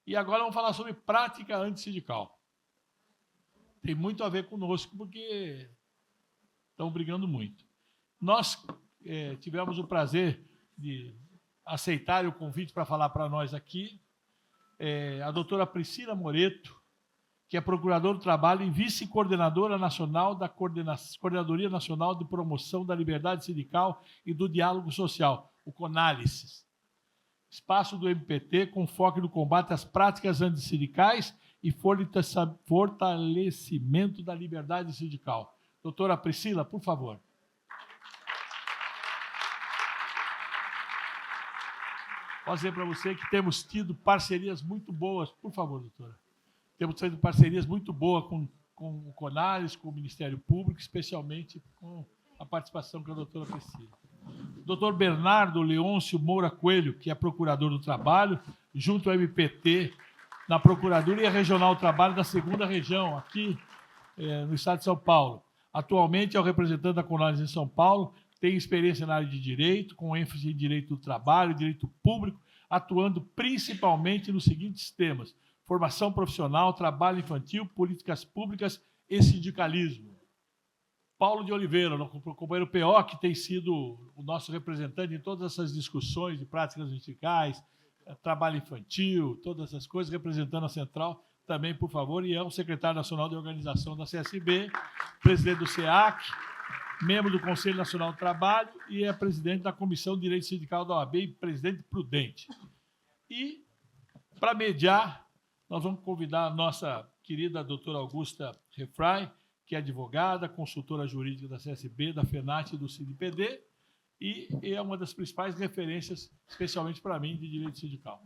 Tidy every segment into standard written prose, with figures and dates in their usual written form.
E agora vamos falar sobre prática antissindical. Tem muito a ver conosco, porque estão brigando muito. Nós tivemos o prazer de aceitar o convite para falar para nós aqui a doutora Priscila Moreto, que é procuradora do trabalho e vice-coordenadora nacional da Coordenadoria Nacional de Promoção da Liberdade Sindical e do Diálogo Social, o CONALIS, espaço do MPT com foco no combate às práticas antissindicais e fortalecimento da liberdade sindical. Doutora Priscila, por favor. Posso dizer para você que temos tido parcerias muito boas. Por favor, doutora. Temos tido parcerias muito boas com o CONALIS, com o Ministério Público, especialmente com a participação da doutora Priscila. Doutor Bernardo Leôncio Moura Coelho, que é procurador do trabalho, junto ao MPT, na Procuradoria Regional do Trabalho da 2ª Região, aqui no estado de São Paulo. Atualmente é o representante da CONALIS em São Paulo, tem experiência na área de direito, com ênfase em direito do trabalho, direito público, atuando principalmente nos seguintes temas: formação profissional, trabalho infantil, políticas públicas e sindicalismo. Paulo de Oliveira, o companheiro PO, que tem sido o nosso representante em todas essas discussões de práticas sindicais, trabalho infantil, todas essas coisas, representando a Central, também, por favor, e é o secretário nacional de organização da CSB, presidente do SEAC, membro do Conselho Nacional do Trabalho e é presidente da Comissão de Direito Sindical da OAB e presidente prudente. E, para mediar, nós vamos convidar a nossa querida doutora Augusta Refray, que é advogada, consultora jurídica da CSB, da FENAT e do CIDPD, e é uma das principais referências, especialmente para mim, de direito sindical.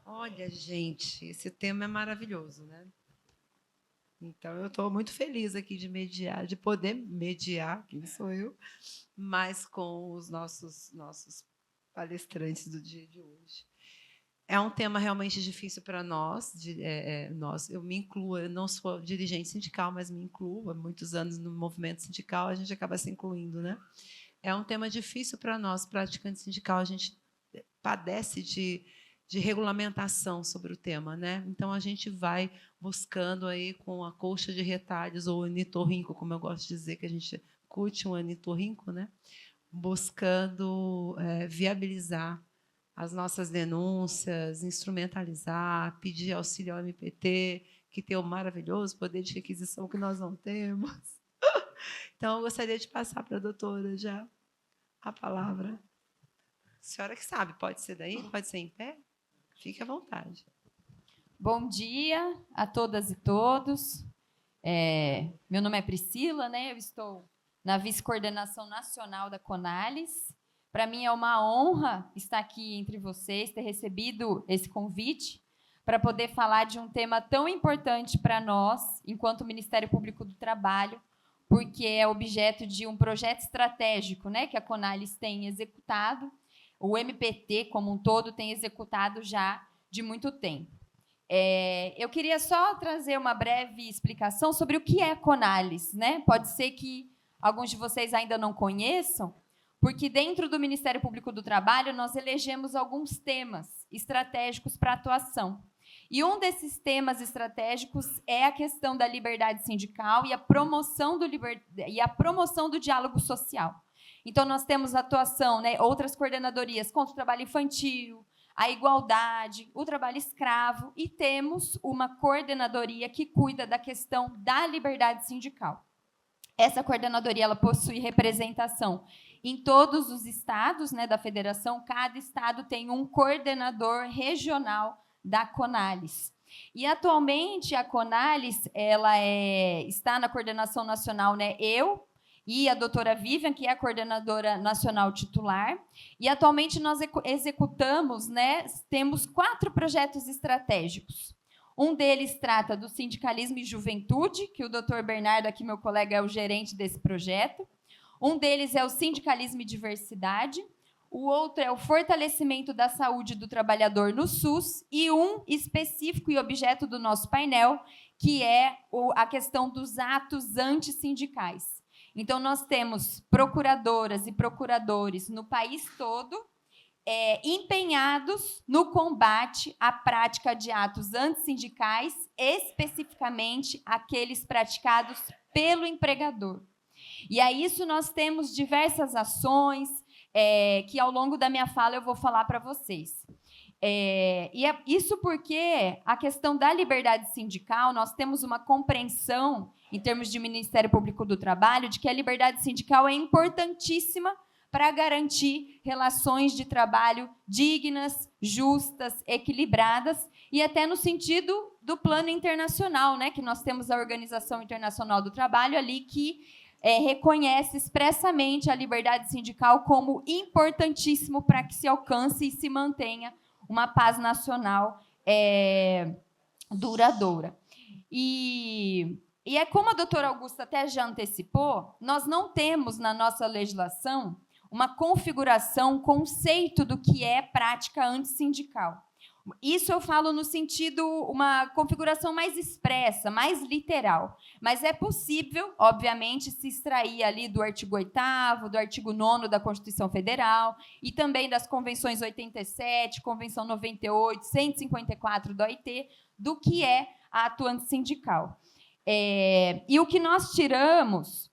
Olha, gente, esse tema é maravilhoso, né? Então, eu estou muito feliz aqui de mediar, de poder mediar, quem sou eu, mas com os nossos palestrantes do dia de hoje. É um tema realmente difícil para nós. Eu me incluo, eu não sou dirigente sindical, mas me incluo há muitos anos no movimento sindical, a gente acaba se incluindo, né? É um tema difícil para nós, praticantes sindical, a gente padece de regulamentação sobre o tema, né? Então a gente vai buscando aí com a colcha de retalhos ou anitorrinco, como eu gosto de dizer, que a gente curte um anitorrinco, né? Buscando viabilizar as nossas denúncias, instrumentalizar, pedir auxílio ao MPT, que tem o maravilhoso poder de requisição que nós não temos. Então, eu gostaria de passar para a doutora já a palavra. A senhora que sabe, pode ser daí? Pode ser em pé? Fique à vontade. Bom dia a todas e todos. Meu nome é Priscila, né? Eu estou na vice-coordenação nacional da CONALIS. Para mim é uma honra estar aqui entre vocês, ter recebido esse convite para poder falar de um tema tão importante para nós, enquanto Ministério Público do Trabalho, porque é objeto de um projeto estratégico, né, que a CONALIS tem executado, o MPT como um todo tem executado já de muito tempo. Eu queria só trazer uma breve explicação sobre o que é a CONALIS, né? Pode ser que alguns de vocês ainda não conheçam, porque dentro do Ministério Público do Trabalho nós elegemos alguns temas estratégicos para atuação. E um desses temas estratégicos é a questão da liberdade sindical e a promoção do diálogo social. Então, nós temos atuação, né, outras coordenadorias contra o trabalho infantil, a igualdade, o trabalho escravo, e temos uma coordenadoria que cuida da questão da liberdade sindical. Essa coordenadoria ela possui representação em todos os estados, né, da federação. Cada estado tem um coordenador regional da CONALIS. E, atualmente, a CONALIS ela está na coordenação nacional, né, eu e a doutora Vivian, que é a coordenadora nacional titular. E, atualmente, nós executamos, né, temos 4 projetos estratégicos. Um deles trata do sindicalismo e juventude, que o doutor Bernardo, aqui meu colega, é o gerente desse projeto. Um deles é o sindicalismo e diversidade. O outro é o fortalecimento da saúde do trabalhador no SUS. E um específico e objeto do nosso painel, que é a questão dos atos antissindicais. Então, nós temos procuradoras e procuradores no país todo empenhados no combate à prática de atos antissindicais, especificamente aqueles praticados pelo empregador. E a isso nós temos diversas ações que, ao longo da minha fala, eu vou falar para vocês. Isso porque a questão da liberdade sindical, nós temos uma compreensão, em termos de Ministério Público do Trabalho, de que a liberdade sindical é importantíssima para garantir relações de trabalho dignas, justas, equilibradas, e até no sentido do plano internacional, né, que nós temos a Organização Internacional do Trabalho ali, que reconhece expressamente a liberdade sindical como importantíssimo para que se alcance e se mantenha uma paz nacional duradoura. E é como a doutora Augusta até já antecipou, nós não temos na nossa legislação uma configuração, um conceito do que é prática antissindical. Isso eu falo no sentido, uma configuração mais expressa, mais literal. Mas é possível, obviamente, se extrair ali do artigo 8º, do artigo 9º da Constituição Federal, e também das convenções 87, Convenção 98, 154 da OIT, do que é ato antissindical. E o que nós tiramos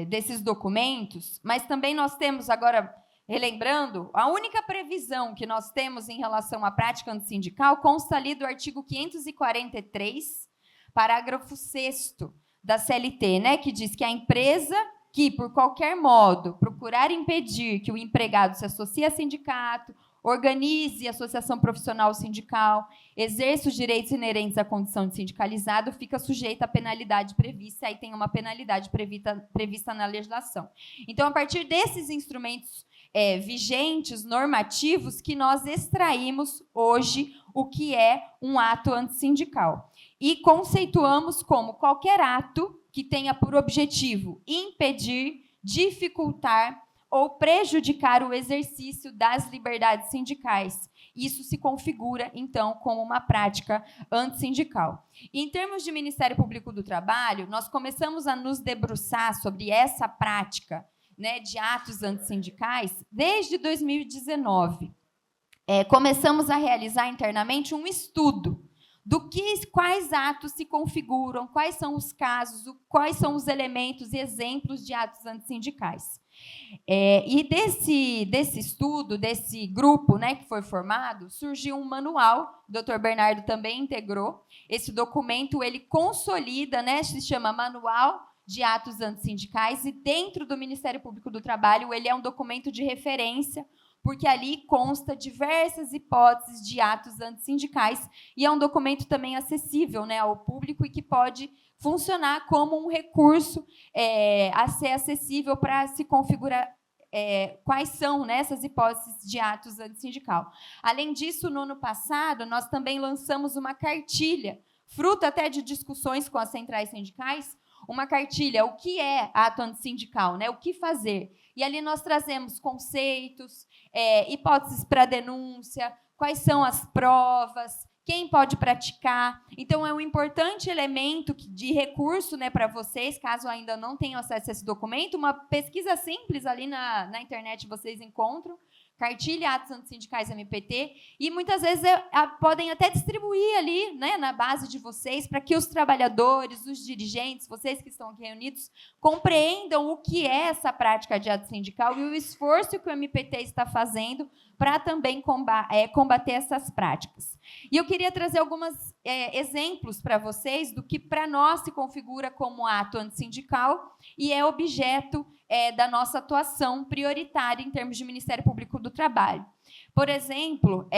desses documentos, mas também nós temos agora, relembrando, a única previsão que nós temos em relação à prática antissindical consta ali do artigo 543, parágrafo 6º da CLT, né, que diz que a empresa que, por qualquer modo, procurar impedir que o empregado se associe a sindicato, organize associação profissional sindical, exerça os direitos inerentes à condição de sindicalizado, fica sujeita à penalidade prevista, aí tem uma penalidade prevista na legislação. Então, a partir desses instrumentos vigentes, normativos, que nós extraímos hoje o que é um ato antissindical. E conceituamos como qualquer ato que tenha por objetivo impedir, dificultar ou prejudicar o exercício das liberdades sindicais. Isso se configura, então, como uma prática antissindical. E, em termos de Ministério Público do Trabalho, nós começamos a nos debruçar sobre essa prática, né, de atos antissindicais desde 2019. Começamos a realizar internamente um estudo quais atos se configuram, quais são os casos, quais são os elementos e exemplos de atos antissindicais. E desse estudo, desse grupo, né, que foi formado, surgiu um manual, o doutor Bernardo também integrou. Esse documento ele consolida, né, se chama Manual de Atos Antissindicais, e dentro do Ministério Público do Trabalho ele é um documento de referência, porque ali consta diversas hipóteses de atos antissindicais, e é um documento também acessível, né, ao público e que pode funcionar como um recurso a ser acessível para se configurar quais são, né, essas hipóteses de atos antissindical. Além disso, no ano passado, nós também lançamos uma cartilha, fruto até de discussões com as centrais sindicais, uma cartilha, o que é ato antissindical, né, o que fazer. E ali nós trazemos conceitos, hipóteses para denúncia, quais são as provas, quem pode praticar. Então, é um importante elemento de recurso, né, para vocês, caso ainda não tenham acesso a esse documento. Uma pesquisa simples ali na internet vocês encontram, cartilha Atos Antissindicais MPT, e muitas vezes podem até distribuir ali, né, na base de vocês, para que os trabalhadores, os dirigentes, vocês que estão aqui reunidos, compreendam o que é essa prática de ato sindical e o esforço que o MPT está fazendo para também combater essas práticas. E eu queria trazer alguns exemplos para vocês do que para nós se configura como ato antissindical e é objeto da nossa atuação prioritária em termos de Ministério Público do Trabalho. Por exemplo,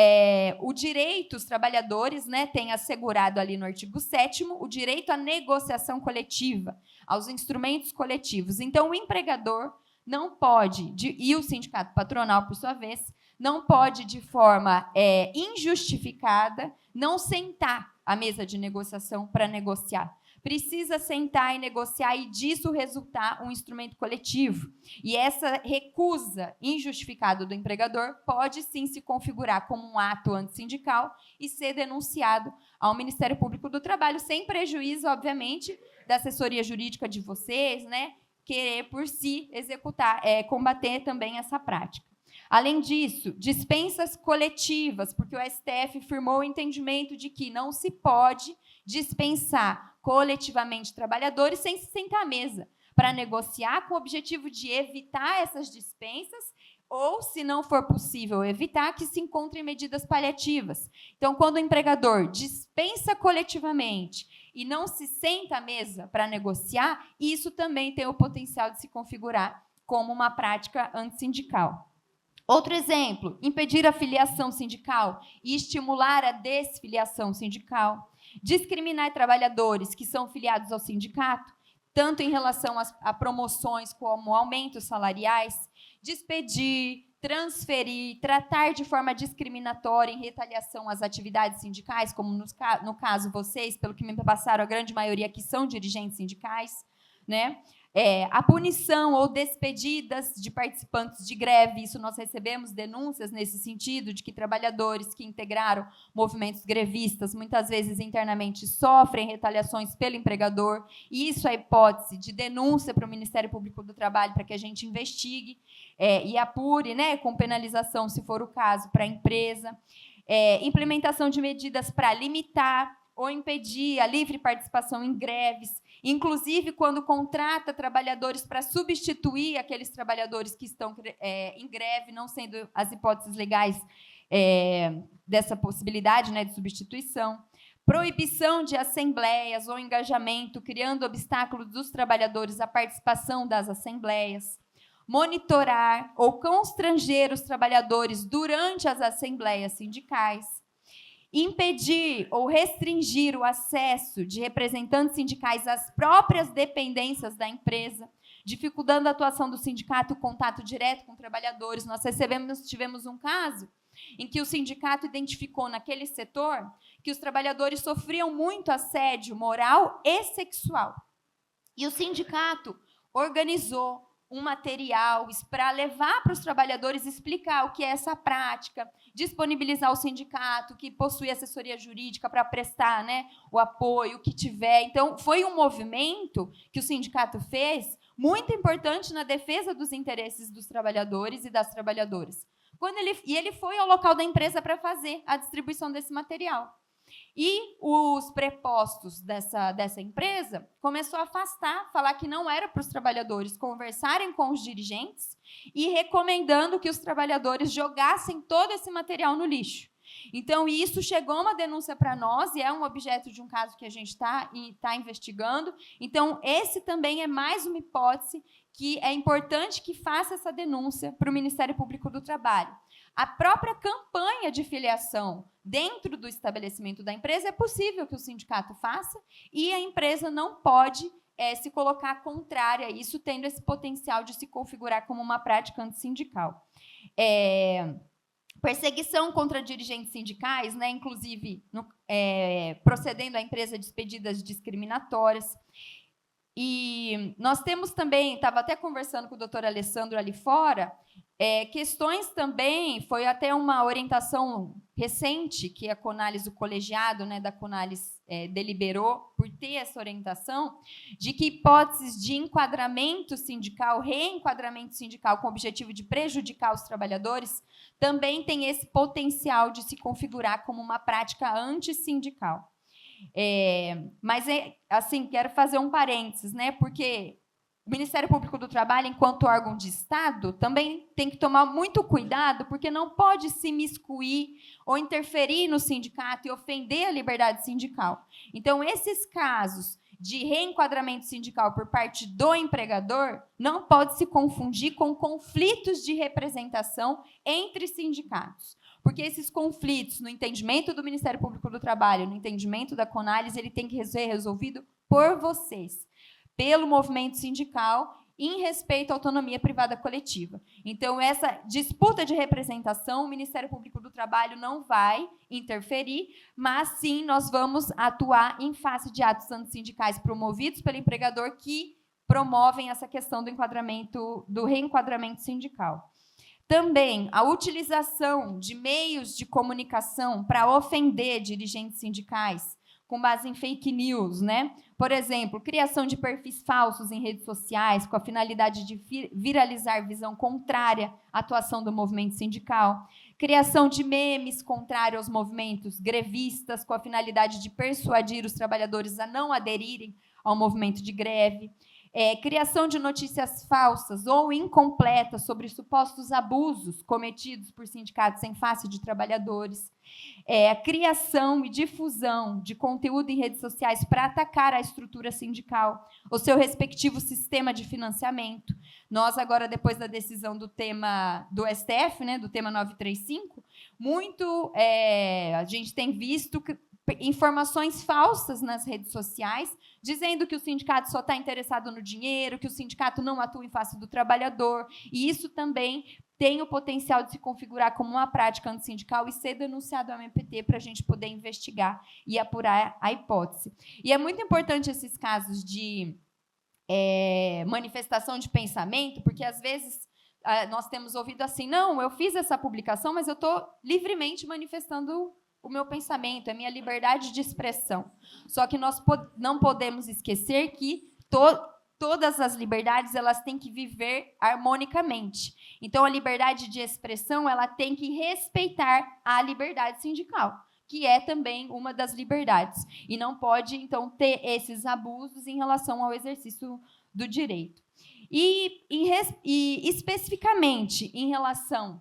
o direito, os trabalhadores, né, têm assegurado ali no artigo 7º o direito à negociação coletiva, aos instrumentos coletivos. Então, o empregador não pode, e o sindicato patronal, por sua vez, não pode, de forma injustificada, não sentar à mesa de negociação para negociar. precisa sentar e negociar e disso resultar um instrumento coletivo. E essa recusa injustificada do empregador pode sim se configurar como um ato antissindical e ser denunciado ao Ministério Público do Trabalho, sem prejuízo, obviamente, da assessoria jurídica de vocês, né, querer por si executar, combater também essa prática. Além disso, dispensas coletivas, porque o STF firmou o entendimento de que não se pode dispensar coletivamente trabalhadores sem se sentar à mesa para negociar com o objetivo de evitar essas dispensas ou, se não for possível evitar, que se encontrem medidas paliativas. Então, quando o empregador dispensa coletivamente e não se senta à mesa para negociar, isso também tem o potencial de se configurar como uma prática antissindical. Outro exemplo, impedir a filiação sindical e estimular a desfiliação sindical. Discriminar trabalhadores que são filiados ao sindicato, tanto em relação a promoções como aumentos salariais. Despedir, transferir, tratar de forma discriminatória em retaliação às atividades sindicais, como no caso vocês, pelo que me passaram, a grande maioria que são dirigentes sindicais, né? A punição ou despedidas de participantes de greve, isso nós recebemos denúncias nesse sentido, de que trabalhadores que integraram movimentos grevistas, muitas vezes internamente, sofrem retaliações pelo empregador, e isso é hipótese de denúncia para o Ministério Público do Trabalho, para que a gente investigue e apure, né, com penalização, se for o caso, para a empresa. Implementação de medidas para limitar ou impedir a livre participação em greves, inclusive quando contrata trabalhadores para substituir aqueles trabalhadores que estão em greve, não sendo as hipóteses legais dessa possibilidade, né, de substituição. Proibição de assembleias ou engajamento, criando obstáculos dos trabalhadores à participação das assembleias. Monitorar ou constranger os trabalhadores durante as assembleias sindicais. Impedir ou restringir o acesso de representantes sindicais às próprias dependências da empresa, dificultando a atuação do sindicato e o contato direto com trabalhadores. Nós tivemos um caso em que o sindicato identificou naquele setor que os trabalhadores sofriam muito assédio moral e sexual. E o sindicato organizou um material para levar para os trabalhadores, explicar o que é essa prática, disponibilizar o sindicato, que possui assessoria jurídica para prestar, né, o apoio, o que tiver. Então, foi um movimento que o sindicato fez muito importante na defesa dos interesses dos trabalhadores e das trabalhadoras. Ele foi ao local da empresa para fazer a distribuição desse material. E os prepostos dessa empresa começou a afastar, falar que não era para os trabalhadores conversarem com os dirigentes e recomendando que os trabalhadores jogassem todo esse material no lixo. Então, isso chegou uma denúncia para nós e é um objeto de um caso que a gente está investigando. Então, esse também é mais uma hipótese que é importante que faça essa denúncia para o Ministério Público do Trabalho. A própria campanha de filiação dentro do estabelecimento da empresa é possível que o sindicato faça e a empresa não pode se colocar contrária a isso, tendo esse potencial de se configurar como uma prática antissindical. Perseguição contra dirigentes sindicais, né, inclusive procedendo à empresa despedidas discriminatórias. E nós temos também, estava até conversando com o doutor Alessandro ali fora, questões também, foi até uma orientação recente que a Conalis, o colegiado, né, da Conalis deliberou por ter essa orientação, de que hipóteses de enquadramento sindical, reenquadramento sindical com o objetivo de prejudicar os trabalhadores, também tem esse potencial de se configurar como uma prática antissindical. Mas, assim, quero fazer um parênteses, né, porque o Ministério Público do Trabalho, enquanto órgão de Estado, também tem que tomar muito cuidado, porque não pode se miscuir ou interferir no sindicato e ofender a liberdade sindical. Então, esses casos de reenquadramento sindical por parte do empregador não pode se confundir com conflitos de representação entre sindicatos. Porque esses conflitos, no entendimento do Ministério Público do Trabalho, no entendimento da Conalis, ele tem que ser resolvido por vocês, pelo movimento sindical em respeito à autonomia privada coletiva. Então, essa disputa de representação, o Ministério Público do Trabalho não vai interferir, mas sim nós vamos atuar em face de atos antissindicais promovidos pelo empregador que promovem essa questão do reenquadramento sindical. Também a utilização de meios de comunicação para ofender dirigentes sindicais, com base em fake news, né? Por exemplo, criação de perfis falsos em redes sociais com a finalidade de viralizar visão contrária à atuação do movimento sindical, criação de memes contrários aos movimentos grevistas com a finalidade de persuadir os trabalhadores a não aderirem ao movimento de greve, criação de notícias falsas ou incompletas sobre supostos abusos cometidos por sindicatos em face de trabalhadores, a criação e difusão de conteúdo em redes sociais para atacar a estrutura sindical, o seu respectivo sistema de financiamento. Nós, agora, depois da decisão do tema do STF, né, do tema 935, a gente tem visto informações falsas nas redes sociais, dizendo que o sindicato só está interessado no dinheiro, que o sindicato não atua em face do trabalhador, e isso também tem o potencial de se configurar como uma prática antissindical e ser denunciado ao MPT para a gente poder investigar e apurar a hipótese. E é muito importante esses casos de manifestação de pensamento, porque, às vezes, nós temos ouvido assim, não, eu fiz essa publicação, mas eu estou livremente manifestando o meu pensamento, a minha liberdade de expressão. Só que nós não podemos esquecer que todas as liberdades elas têm que viver harmonicamente. Então, a liberdade de expressão ela tem que respeitar a liberdade sindical, que é também uma das liberdades. E não pode, então, ter esses abusos em relação ao exercício do direito. E especificamente, em relação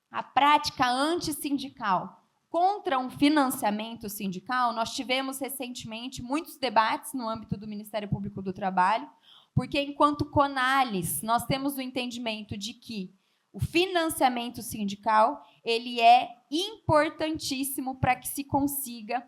à prática antissindical, contra um financiamento sindical, nós tivemos recentemente muitos debates no âmbito do Ministério Público do Trabalho, porque, enquanto CONALES, nós temos o entendimento de que o financiamento sindical ele é importantíssimo para que se consiga,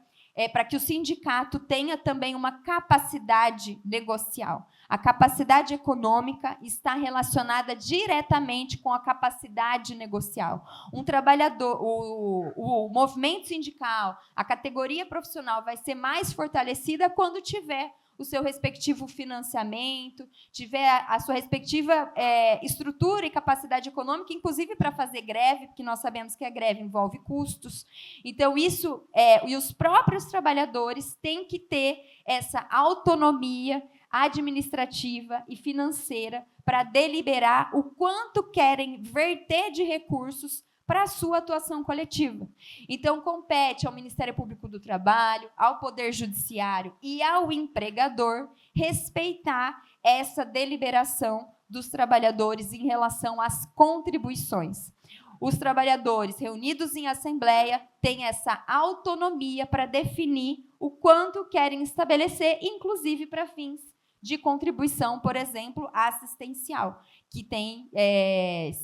para que o sindicato tenha também uma capacidade negocial. A capacidade econômica está relacionada diretamente com a capacidade negocial. Um trabalhador, o movimento sindical, a categoria profissional vai ser mais fortalecida quando tiver o seu respectivo financiamento, tiver a sua respectiva estrutura e capacidade econômica, inclusive para fazer greve, porque nós sabemos que a greve envolve custos. Então, isso, e os próprios trabalhadores têm que ter essa autonomia administrativa e financeira para deliberar o quanto querem verter de recursos para a sua atuação coletiva. Então, compete ao Ministério Público do Trabalho, ao Poder Judiciário e ao empregador respeitar essa deliberação dos trabalhadores em relação às contribuições. Os trabalhadores reunidos em assembleia têm essa autonomia para definir o quanto querem estabelecer, inclusive para fins de contribuição, por exemplo, assistencial, que tem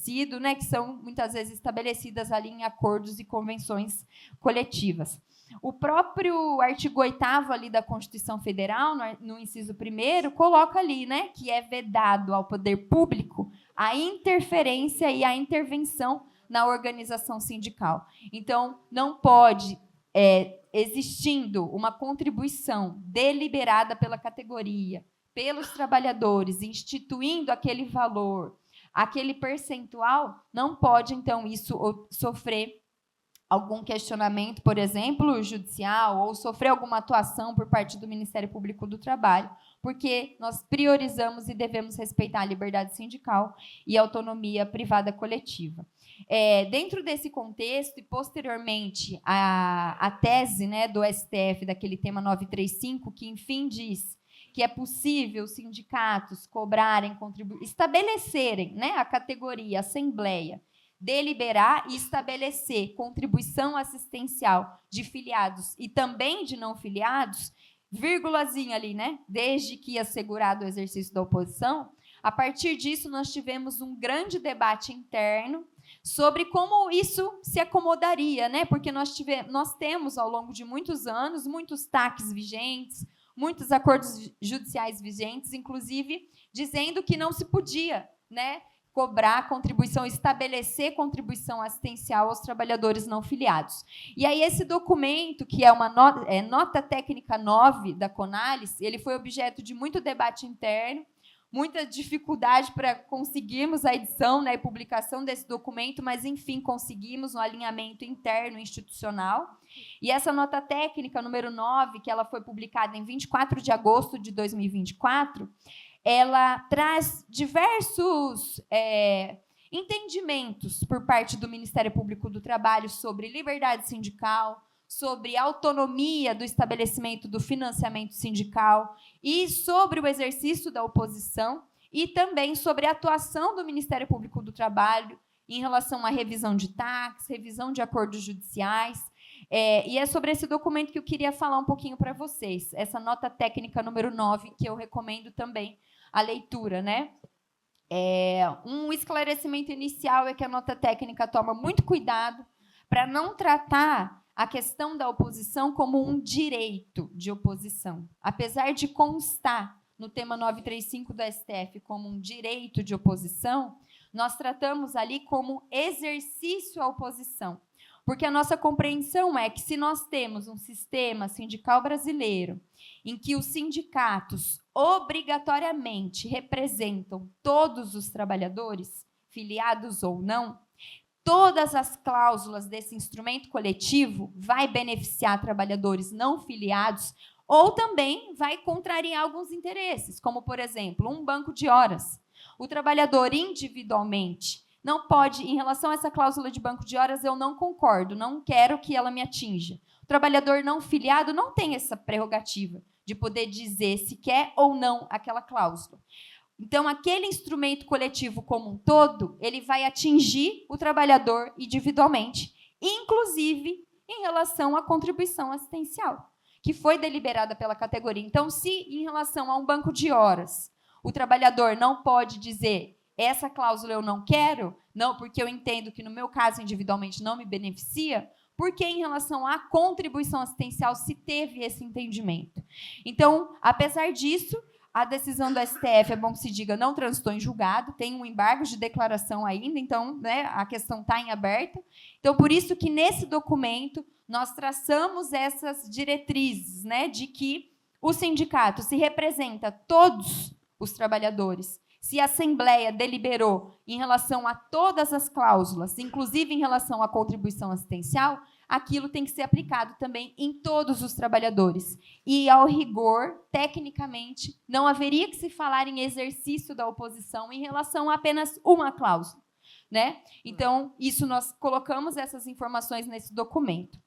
sido, que são muitas vezes estabelecidas ali em acordos e convenções coletivas. O próprio artigo 8º ali da Constituição Federal, no inciso 1º, coloca ali, que é vedado ao poder público a interferência e a intervenção na organização sindical. Então, não pode, existindo uma contribuição deliberada pela categoria, pelos trabalhadores, instituindo aquele valor, aquele percentual, não pode, então, isso sofrer algum questionamento, por exemplo, judicial, ou sofrer alguma atuação por parte do Ministério Público do Trabalho, porque nós priorizamos e devemos respeitar a liberdade sindical e a autonomia privada coletiva. Dentro desse contexto, e posteriormente a tese do STF, daquele tema 935, que, enfim, diz que é possível os sindicatos cobrarem, estabelecerem a categoria, a assembleia, deliberar e estabelecer contribuição assistencial de filiados e também de não filiados, vírgulazinha ali, desde que assegurado o exercício da oposição. A partir disso, nós tivemos um grande debate interno sobre como isso se acomodaria, porque nós temos, ao longo de muitos anos, muitos TACs vigentes, muitos acordos judiciais vigentes, inclusive dizendo que não se podia, né, cobrar contribuição, estabelecer contribuição assistencial aos trabalhadores não filiados. E aí esse documento, que é uma nota técnica 9 da CONALES, ele foi objeto de muito debate interno, muita dificuldade para conseguirmos a edição, né, e publicação desse documento, mas, enfim, conseguimos um alinhamento interno institucional. E essa nota técnica, número 9, que ela foi publicada em 24 de agosto de 2024, ela traz diversos entendimentos por parte do Ministério Público do Trabalho sobre liberdade sindical, sobre autonomia do estabelecimento do financiamento sindical e sobre o exercício da oposição e também sobre a atuação do Ministério Público do Trabalho em relação à revisão de TACs, revisão de acordos judiciais. E é sobre esse documento que eu queria falar um pouquinho para vocês, essa nota técnica número 9, que eu recomendo também a leitura, né? Um esclarecimento inicial é que a nota técnica toma muito cuidado para não tratar a questão da oposição como um direito de oposição. Apesar de constar no tema 935 do STF como um direito de oposição, nós tratamos ali como exercício à oposição. Porque a nossa compreensão é que, se nós temos um sistema sindical brasileiro em que os sindicatos obrigatoriamente representam todos os trabalhadores, filiados ou não, todas as cláusulas desse instrumento coletivo vai beneficiar trabalhadores não filiados ou também vai contrariar alguns interesses, como, por exemplo, um banco de horas. O trabalhador individualmente não pode, em relação a essa cláusula de banco de horas, eu não concordo, não quero que ela me atinja. O trabalhador não filiado não tem essa prerrogativa de poder dizer se quer ou não aquela cláusula. Então, aquele instrumento coletivo como um todo, ele vai atingir o trabalhador individualmente, inclusive em relação à contribuição assistencial, que foi deliberada pela categoria. Então, se em relação a um banco de horas, o trabalhador não pode dizer essa cláusula eu não quero, não, porque eu entendo que no meu caso individualmente não me beneficia, porque em relação à contribuição assistencial se teve esse entendimento. Então, apesar disso, a decisão do STF, é bom que se diga, não transitou em julgado, tem um embargo de declaração ainda, então, né, a questão está em aberto. Então, por isso que nesse documento nós traçamos essas diretrizes, né, de que o sindicato se representa todos os trabalhadores. Se a Assembleia deliberou em relação a todas as cláusulas, inclusive em relação à contribuição assistencial, aquilo tem que ser aplicado também em todos os trabalhadores. E, ao rigor, tecnicamente, não haveria que se falar em exercício da oposição em relação a apenas uma cláusula, né? Então, isso nós colocamos essas informações nesse documento.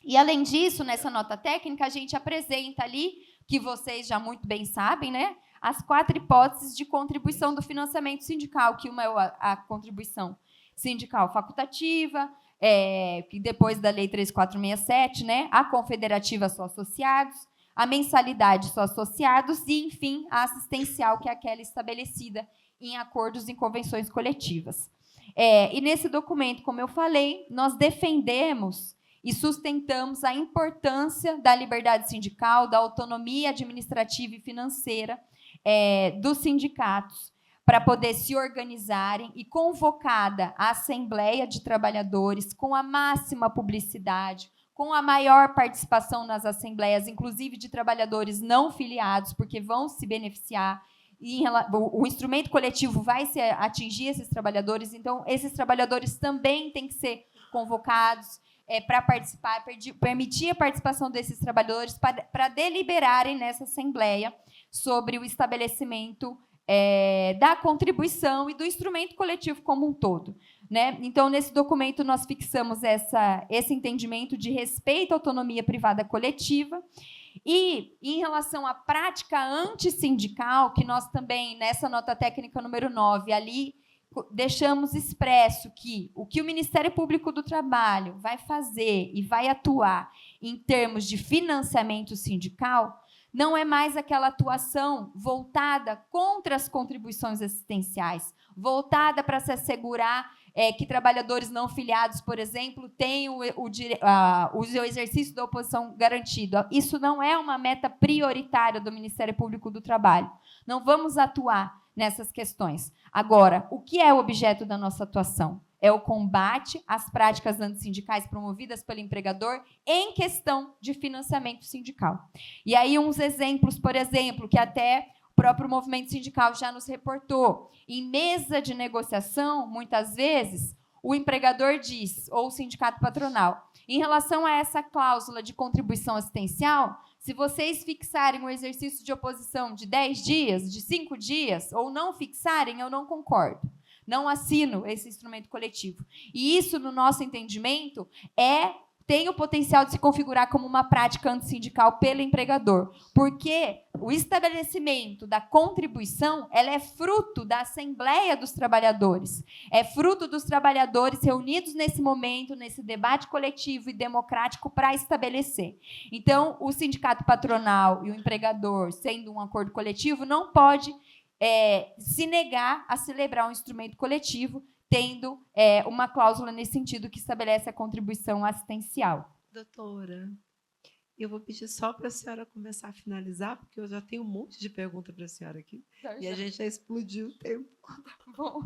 E, além disso, nessa nota técnica, a gente apresenta ali, que vocês já muito bem sabem, né, as 4 hipóteses de contribuição do financiamento sindical, que uma é a contribuição sindical facultativa, que depois da Lei 3467, né, a confederativa só associados, a mensalidade só associados e, enfim, a assistencial, que é aquela estabelecida em acordos e convenções coletivas. E nesse documento, como eu falei, nós defendemos e sustentamos a importância da liberdade sindical, da autonomia administrativa e financeira dos sindicatos, para poder se organizarem e, convocada a Assembleia de Trabalhadores, com a máxima publicidade, com a maior participação nas assembleias, inclusive de trabalhadores não filiados, porque vão se beneficiar, e o instrumento coletivo vai atingir esses trabalhadores, então, esses trabalhadores também têm que ser convocados para participar, permitir a participação desses trabalhadores para deliberarem nessa Assembleia sobre o estabelecimento da contribuição e do instrumento coletivo como um todo, né? Então, nesse documento, nós fixamos esse entendimento de respeito à autonomia privada coletiva e, em relação à prática antissindical, que nós também, nessa nota técnica número 9, ali deixamos expresso que o Ministério Público do Trabalho vai fazer e vai atuar em termos de financiamento sindical não é mais aquela atuação voltada contra as contribuições assistenciais voltada para se assegurar que trabalhadores não filiados, por exemplo, tenham o exercício da oposição garantido. Isso não é uma meta prioritária do Ministério Público do Trabalho. Não vamos atuar nessas questões. Agora, o que é o objeto da nossa atuação? É o combate às práticas antissindicais promovidas pelo empregador em questão de financiamento sindical. E aí uns exemplos, por exemplo, que até o próprio movimento sindical já nos reportou. Em mesa de negociação, muitas vezes, o empregador diz, ou o sindicato patronal, em relação a essa cláusula de contribuição assistencial, se vocês fixarem o exercício de oposição de 10 dias, de 5 dias, ou não fixarem, eu não concordo. Não assino esse instrumento coletivo. E isso, no nosso entendimento, tem o potencial de se configurar como uma prática antissindical pelo empregador, porque o estabelecimento da contribuição ela é fruto da Assembleia dos Trabalhadores, é fruto dos trabalhadores reunidos nesse momento, nesse debate coletivo e democrático para estabelecer. Então, o sindicato patronal e o empregador, sendo um acordo coletivo, não pode se negar a celebrar um instrumento coletivo, tendo uma cláusula nesse sentido que estabelece a contribuição assistencial. Doutora, eu vou pedir só para a senhora começar a finalizar, porque eu já tenho um monte de pergunta para a senhora aqui, e a gente já explodiu o tempo. Bom,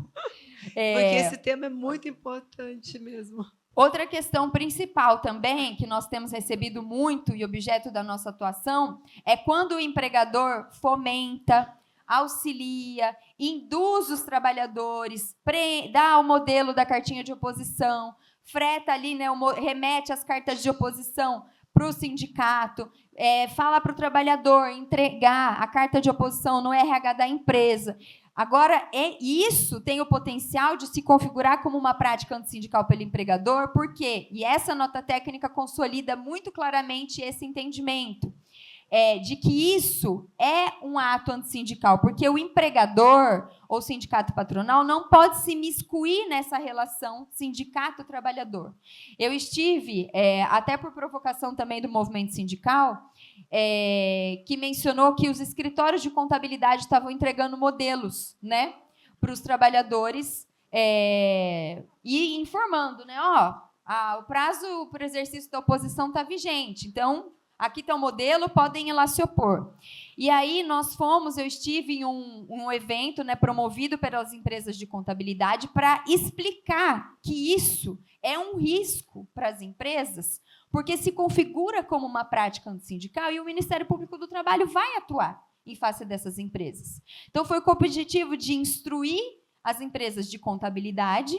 porque esse tema é muito importante mesmo. Outra questão principal também, que nós temos recebido muito e objeto da nossa atuação, é quando o empregador fomenta, auxilia, induz os trabalhadores, dá o modelo da cartinha de oposição, freta ali, né, remete as cartas de oposição para o sindicato, fala para o trabalhador entregar a carta de oposição no RH da empresa. Agora, isso tem o potencial de se configurar como uma prática antissindical pelo empregador, por quê? E essa nota técnica consolida muito claramente esse entendimento. De que isso é um ato antissindical, porque o empregador ou sindicato patronal não pode se miscuir nessa relação sindicato-trabalhador. Eu estive, até por provocação também do movimento sindical, que mencionou que os escritórios de contabilidade estavam entregando modelos, né, para os trabalhadores e informando, né, o prazo para o exercício da oposição está vigente, então aqui está o modelo, podem ir lá se opor. E aí eu estive em um evento, né, promovido pelas empresas de contabilidade para explicar que isso é um risco para as empresas, porque se configura como uma prática antissindical e o Ministério Público do Trabalho vai atuar em face dessas empresas. Então, foi com o objetivo de instruir as empresas de contabilidade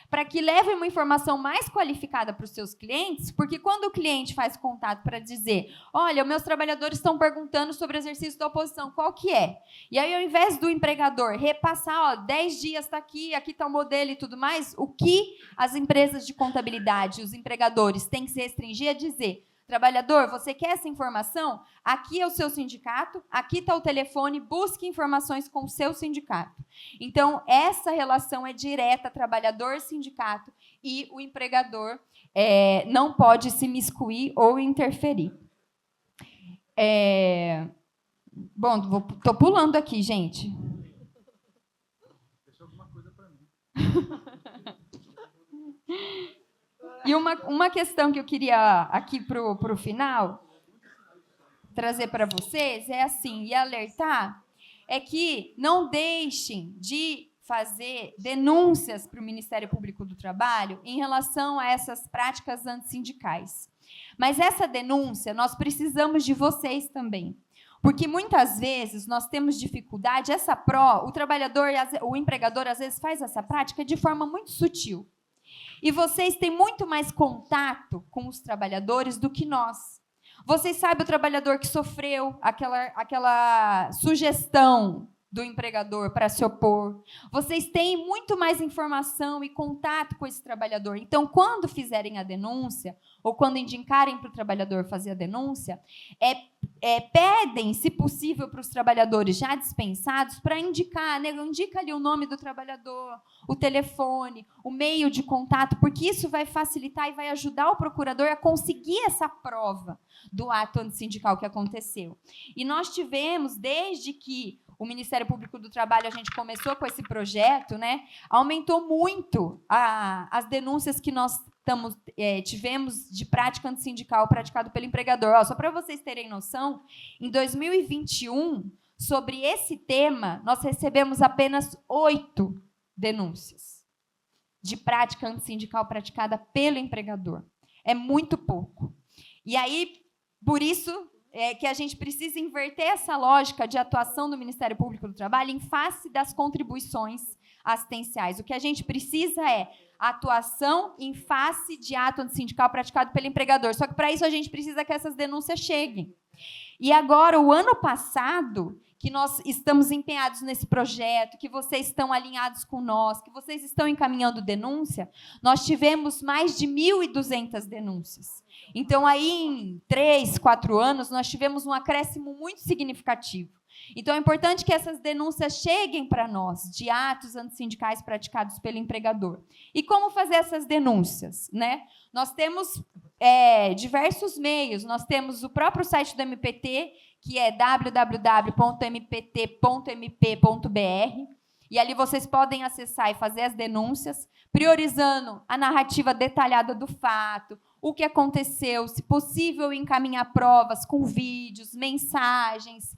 para que levem uma informação mais qualificada para os seus clientes, porque quando o cliente faz contato para dizer, olha, meus trabalhadores estão perguntando sobre o exercício da oposição, qual que é? E aí, ao invés do empregador repassar, 10 dias está aqui está o modelo e tudo mais, o que as empresas de contabilidade, os empregadores, têm que se restringir a dizer, trabalhador, você quer essa informação? Aqui é o seu sindicato, aqui está o telefone, busque informações com o seu sindicato. Então, essa relação é direta, trabalhador-sindicato, e o empregador não pode se miscuir ou interferir. Bom, estou pulando aqui, gente. Deixa alguma coisa para mim. E uma questão que eu queria, aqui para o final, trazer para vocês, e alertar, é que não deixem de fazer denúncias para o Ministério Público do Trabalho em relação a essas práticas antissindicais. Mas essa denúncia, nós precisamos de vocês também. Porque, muitas vezes, nós temos dificuldade, o empregador, às vezes, faz essa prática de forma muito sutil. E vocês têm muito mais contato com os trabalhadores do que nós. Vocês sabem o trabalhador que sofreu aquela sugestão do empregador para se opor. Vocês têm muito mais informação e contato com esse trabalhador. Então, quando fizerem a denúncia, ou quando indicarem para o trabalhador fazer a denúncia, pedem, se possível, para os trabalhadores já dispensados, para indicar, né, indica ali o nome do trabalhador, o telefone, o meio de contato, porque isso vai facilitar e vai ajudar o procurador a conseguir essa prova do ato antissindical que aconteceu. E nós tivemos, desde que o Ministério Público do Trabalho, a gente começou com esse projeto, né? Aumentou muito as denúncias que nós tivemos de prática antissindical praticado pelo empregador. Ó, só para vocês terem noção, em 2021, sobre esse tema, nós recebemos apenas 8 denúncias de prática antissindical praticada pelo empregador. É muito pouco. E aí, por isso, que a gente precisa inverter essa lógica de atuação do Ministério Público do Trabalho em face das contribuições assistenciais. O que a gente precisa é atuação em face de ato antissindical praticado pelo empregador. Só que, para isso, a gente precisa que essas denúncias cheguem. E agora, o ano passado, que nós estamos empenhados nesse projeto, que vocês estão alinhados com nós, que vocês estão encaminhando denúncia, nós tivemos mais de 1.200 denúncias. Então, aí, em 3, 4 anos, nós tivemos um acréscimo muito significativo. Então, é importante que essas denúncias cheguem para nós, de atos antissindicais praticados pelo empregador. E como fazer essas denúncias, né? Nós temos diversos meios. Nós temos o próprio site do MPT, que é www.mpt.mp.br, e ali vocês podem acessar e fazer as denúncias, priorizando a narrativa detalhada do fato, o que aconteceu, se possível encaminhar provas com vídeos, mensagens,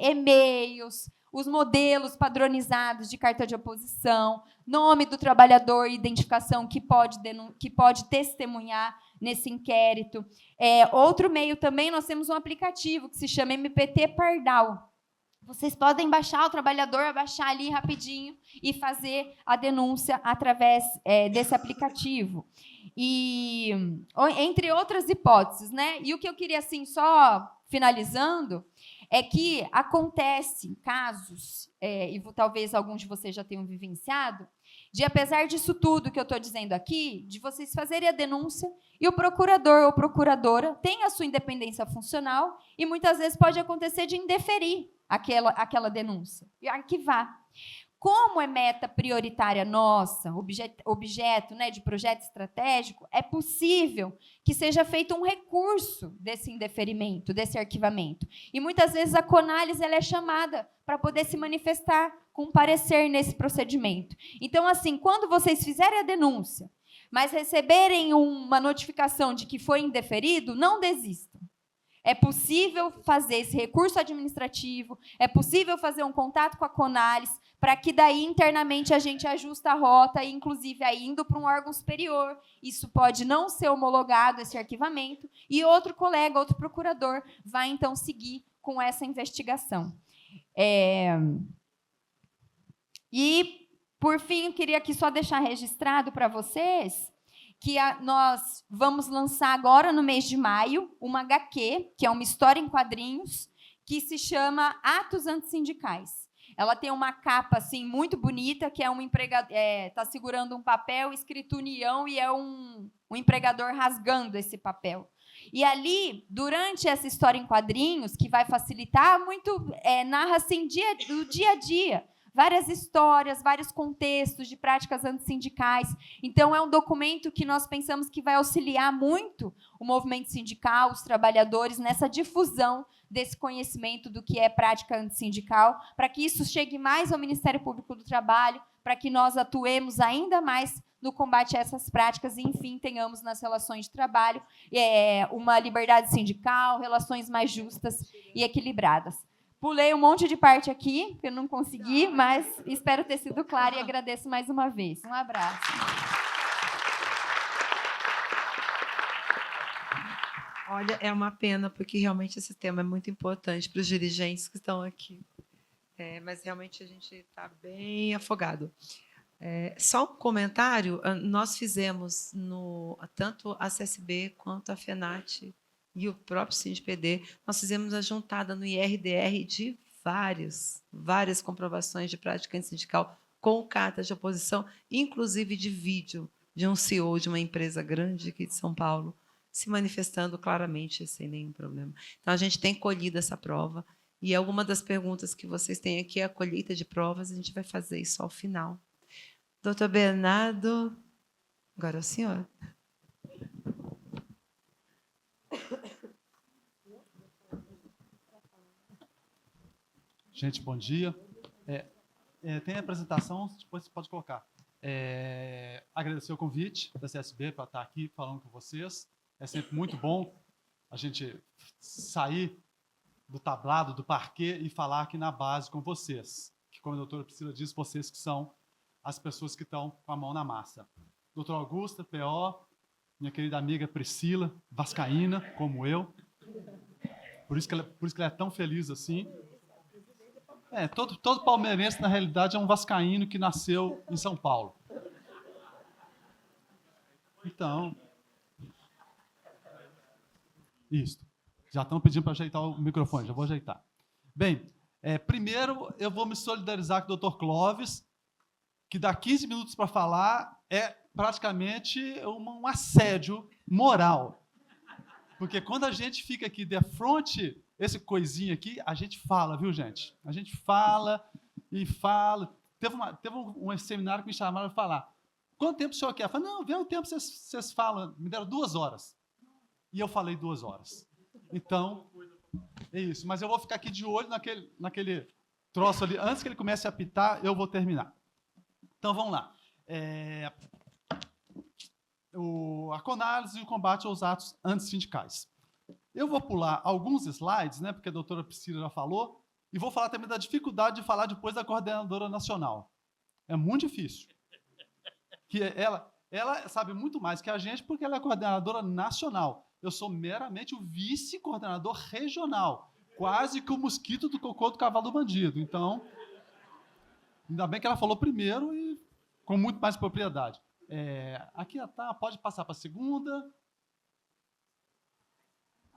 e-mails, os modelos padronizados de carta de oposição, nome do trabalhador e identificação que pode testemunhar nesse inquérito. Outro meio também, nós temos um aplicativo que se chama MPT Pardal. Vocês podem baixar, o trabalhador baixar ali rapidinho e fazer a denúncia através desse aplicativo. E entre outras hipóteses, né? E o que eu queria, assim, só finalizando, é que acontece casos, e talvez alguns de vocês já tenham vivenciado, de, apesar disso tudo que eu estou dizendo aqui, de vocês fazerem a denúncia e o procurador ou procuradora tem a sua independência funcional e muitas vezes pode acontecer de indeferir aquela denúncia e arquivar. Como é meta prioritária nossa, objeto, né, de projeto estratégico, é possível que seja feito um recurso desse indeferimento, desse arquivamento. E, muitas vezes, a Conálise ela é chamada para poder se manifestar com parecer nesse procedimento. Então, assim, quando vocês fizerem a denúncia, mas receberem uma notificação de que foi indeferido, não desistam. É possível fazer esse recurso administrativo, é possível fazer um contato com a Conálise, para que daí internamente a gente ajuste a rota, e inclusive aí indo para um órgão superior. Isso pode não ser homologado, esse arquivamento, e outro colega, outro procurador, vai então seguir com essa investigação. E, por fim, eu queria aqui só deixar registrado para vocês que nós vamos lançar agora, no mês de maio, uma HQ, que é uma história em quadrinhos, que se chama Atos Antissindicais. Ela tem uma capa assim, muito bonita, que é um empregador, está segurando um papel escrito União, e é um empregador rasgando esse papel. E ali, durante essa história em quadrinhos, que vai facilitar muito, narra assim, do dia a dia, várias histórias, vários contextos de práticas antissindicais. Então, é um documento que nós pensamos que vai auxiliar muito o movimento sindical, os trabalhadores, nessa difusão desse conhecimento do que é prática antissindical, para que isso chegue mais ao Ministério Público do Trabalho, para que nós atuemos ainda mais no combate a essas práticas e, enfim, tenhamos nas relações de trabalho uma liberdade sindical, relações mais justas e equilibradas. Pulei um monte de parte aqui, que eu não consegui, mas espero ter sido clara e agradeço mais uma vez. Um abraço. Olha, é uma pena, porque realmente esse tema é muito importante para os dirigentes que estão aqui. Mas realmente a gente está bem afogado. Só um comentário, nós fizemos, tanto a CSB quanto a FENAT e o próprio SINDPD, nós fizemos a juntada no IRDR de várias comprovações de prática antissindical com cartas de oposição, inclusive de vídeo de um CEO de uma empresa grande aqui de São Paulo, se manifestando claramente, sem nenhum problema. Então, a gente tem colhido essa prova, e alguma das perguntas que vocês têm aqui é a colheita de provas, a gente vai fazer isso ao final. Doutor Bernardo, agora é o senhor. Gente, bom dia. Tem a apresentação, depois você pode colocar. Agradecer o convite da CSB para estar aqui falando com vocês. É sempre muito bom a gente sair do tablado, do parquet e falar aqui na base com vocês. Que, como a doutora Priscila disse, vocês que são as pessoas que estão com a mão na massa. Doutora Augusta, PO, minha querida amiga Priscila, vascaína, como eu. Por isso que ela é tão feliz assim. Todo palmeirense, na realidade, é um vascaíno que nasceu em São Paulo. Então, isso. Já estão pedindo para ajeitar o microfone, já vou ajeitar. Bem, primeiro eu vou me solidarizar com o Dr. Clóvis, que dá 15 minutos para falar é praticamente um assédio moral. Porque quando a gente fica aqui de frente, esse coisinho aqui, a gente fala, viu, gente? A gente fala e fala. Teve um seminário que me chamaram para falar. Quanto tempo o senhor quer? Eu falei, não, vê o tempo que vocês falam. Me deram 2 horas. E eu falei 2 horas. Então, é isso. Mas eu vou ficar aqui de olho naquele troço ali. Antes que ele comece a apitar, eu vou terminar. Então, vamos lá. A conálise e o combate aos atos antissindicais. Eu vou pular alguns slides, né, porque a doutora Priscila já falou, e vou falar também da dificuldade de falar depois da coordenadora nacional. É muito difícil. Que ela sabe muito mais que a gente porque ela é coordenadora nacional. Eu sou meramente o vice-coordenador regional, quase que o mosquito do cocô do cavalo do bandido. Então, ainda bem que ela falou primeiro e com muito mais propriedade. Aqui tá, pode passar para a segunda.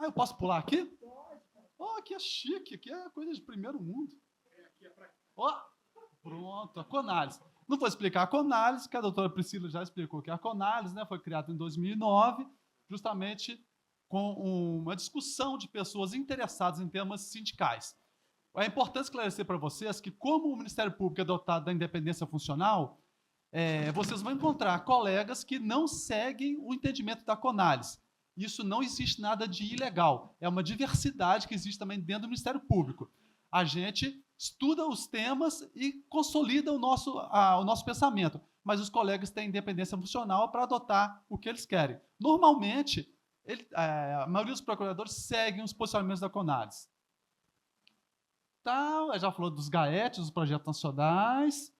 Eu posso pular aqui? Aqui é chique, aqui é coisa de primeiro mundo. Pronto, a conálise. Não vou explicar a conálise, que a doutora Priscila já explicou que a conálise, né, foi criada em 2009, justamente com uma discussão de pessoas interessadas em temas sindicais. É importante esclarecer para vocês que, como o Ministério Público é dotado da independência funcional, vocês vão encontrar colegas que não seguem o entendimento da conálise. Isso não existe nada de ilegal. É uma diversidade que existe também dentro do Ministério Público. A gente estuda os temas e consolida o nosso pensamento. Mas os colegas têm independência funcional para adotar o que eles querem. Normalmente, a maioria dos procuradores seguem os posicionamentos da conálise. Já falou dos GAETs, dos projetos nacionais.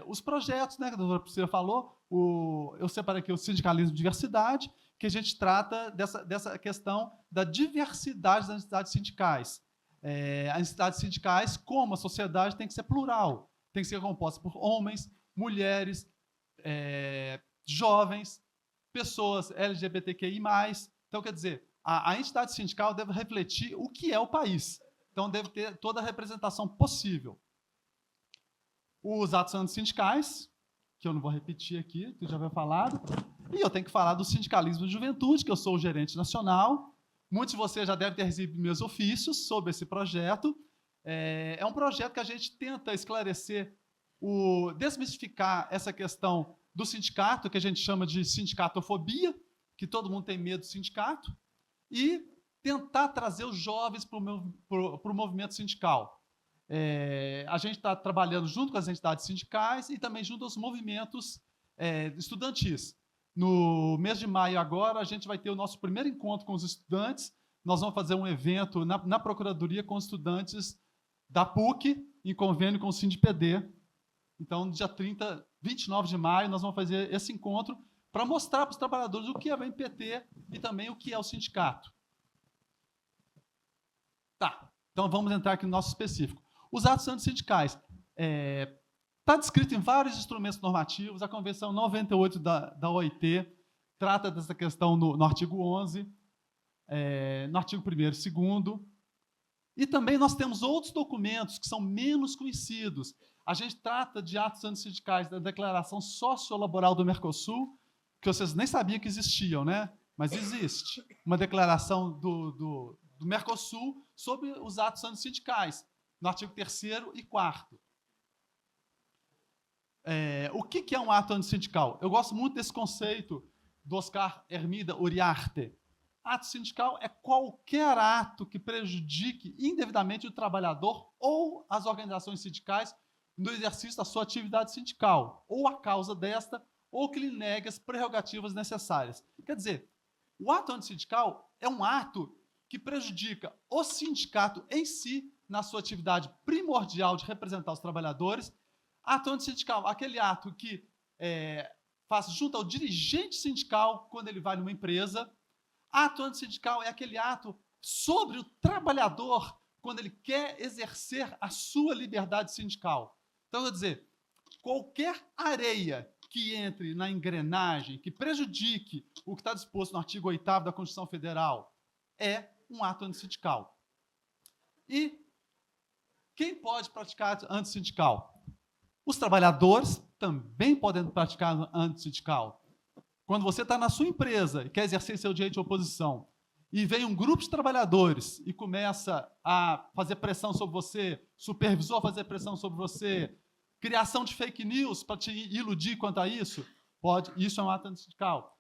Os projetos, né, que a doutora Priscila falou, eu separei aqui o sindicalismo e diversidade, que a gente trata dessa questão da diversidade das entidades sindicais. As entidades sindicais, como a sociedade, tem que ser plural, tem que ser composta por homens, mulheres, jovens, pessoas LGBTQI+. Então, quer dizer, a entidade sindical deve refletir o que é o país. Então, deve ter toda a representação possível. Os atos antissindicais, que eu não vou repetir aqui, que já foi falado. E eu tenho que falar do sindicalismo de juventude, que eu sou o gerente nacional. Muitos de vocês já devem ter recebido meus ofícios sobre esse projeto. É um projeto que a gente tenta esclarecer, desmistificar essa questão do sindicato, que a gente chama de sindicatofobia, que todo mundo tem medo do sindicato, e tentar trazer os jovens para o movimento sindical. A gente está trabalhando junto com as entidades sindicais e também junto aos movimentos estudantis. No mês de maio agora, a gente vai ter o nosso primeiro encontro com os estudantes. Nós vamos fazer um evento na Procuradoria com estudantes da PUC, em convênio com o SINDPD. Então, no dia 29 de maio, nós vamos fazer esse encontro para mostrar para os trabalhadores o que é o MPT e também o que é o sindicato. Então vamos entrar aqui no nosso específico. Os atos antissindicais. Está descrito em vários instrumentos normativos. A Convenção 98 da OIT trata dessa questão no artigo 11, no artigo 1º e 2º. E também nós temos outros documentos que são menos conhecidos. A gente trata de atos antissindicais da Declaração Sociolaboral do Mercosul, que vocês nem sabiam que existiam, né? Mas existe uma declaração do Mercosul sobre os atos antissindicais, no artigo 3º e 4º. O que é um ato antissindical? Eu gosto muito desse conceito do Oscar Hermida Uriarte. Ato sindical é qualquer ato que prejudique indevidamente o trabalhador ou as organizações sindicais no exercício da sua atividade sindical, ou a causa desta, ou que lhe negue as prerrogativas necessárias. Quer dizer, o ato antissindical é um ato que prejudica o sindicato em si, na sua atividade primordial de representar os trabalhadores. Ato antissindical, aquele ato que faz junto ao dirigente sindical quando ele vai numa empresa. Ato antissindical é aquele ato sobre o trabalhador quando ele quer exercer a sua liberdade sindical. Então, quer dizer, qualquer areia que entre na engrenagem, que prejudique o que está disposto no artigo 8º da Constituição Federal, é um ato antissindical. E quem pode praticar antissindical? Os trabalhadores também podem praticar antissindical. Quando você está na sua empresa e quer exercer seu direito de oposição, e vem um grupo de trabalhadores e começa a fazer pressão sobre você, supervisor fazer pressão sobre você, criação de fake news para te iludir quanto a isso, isso é um ato antissindical.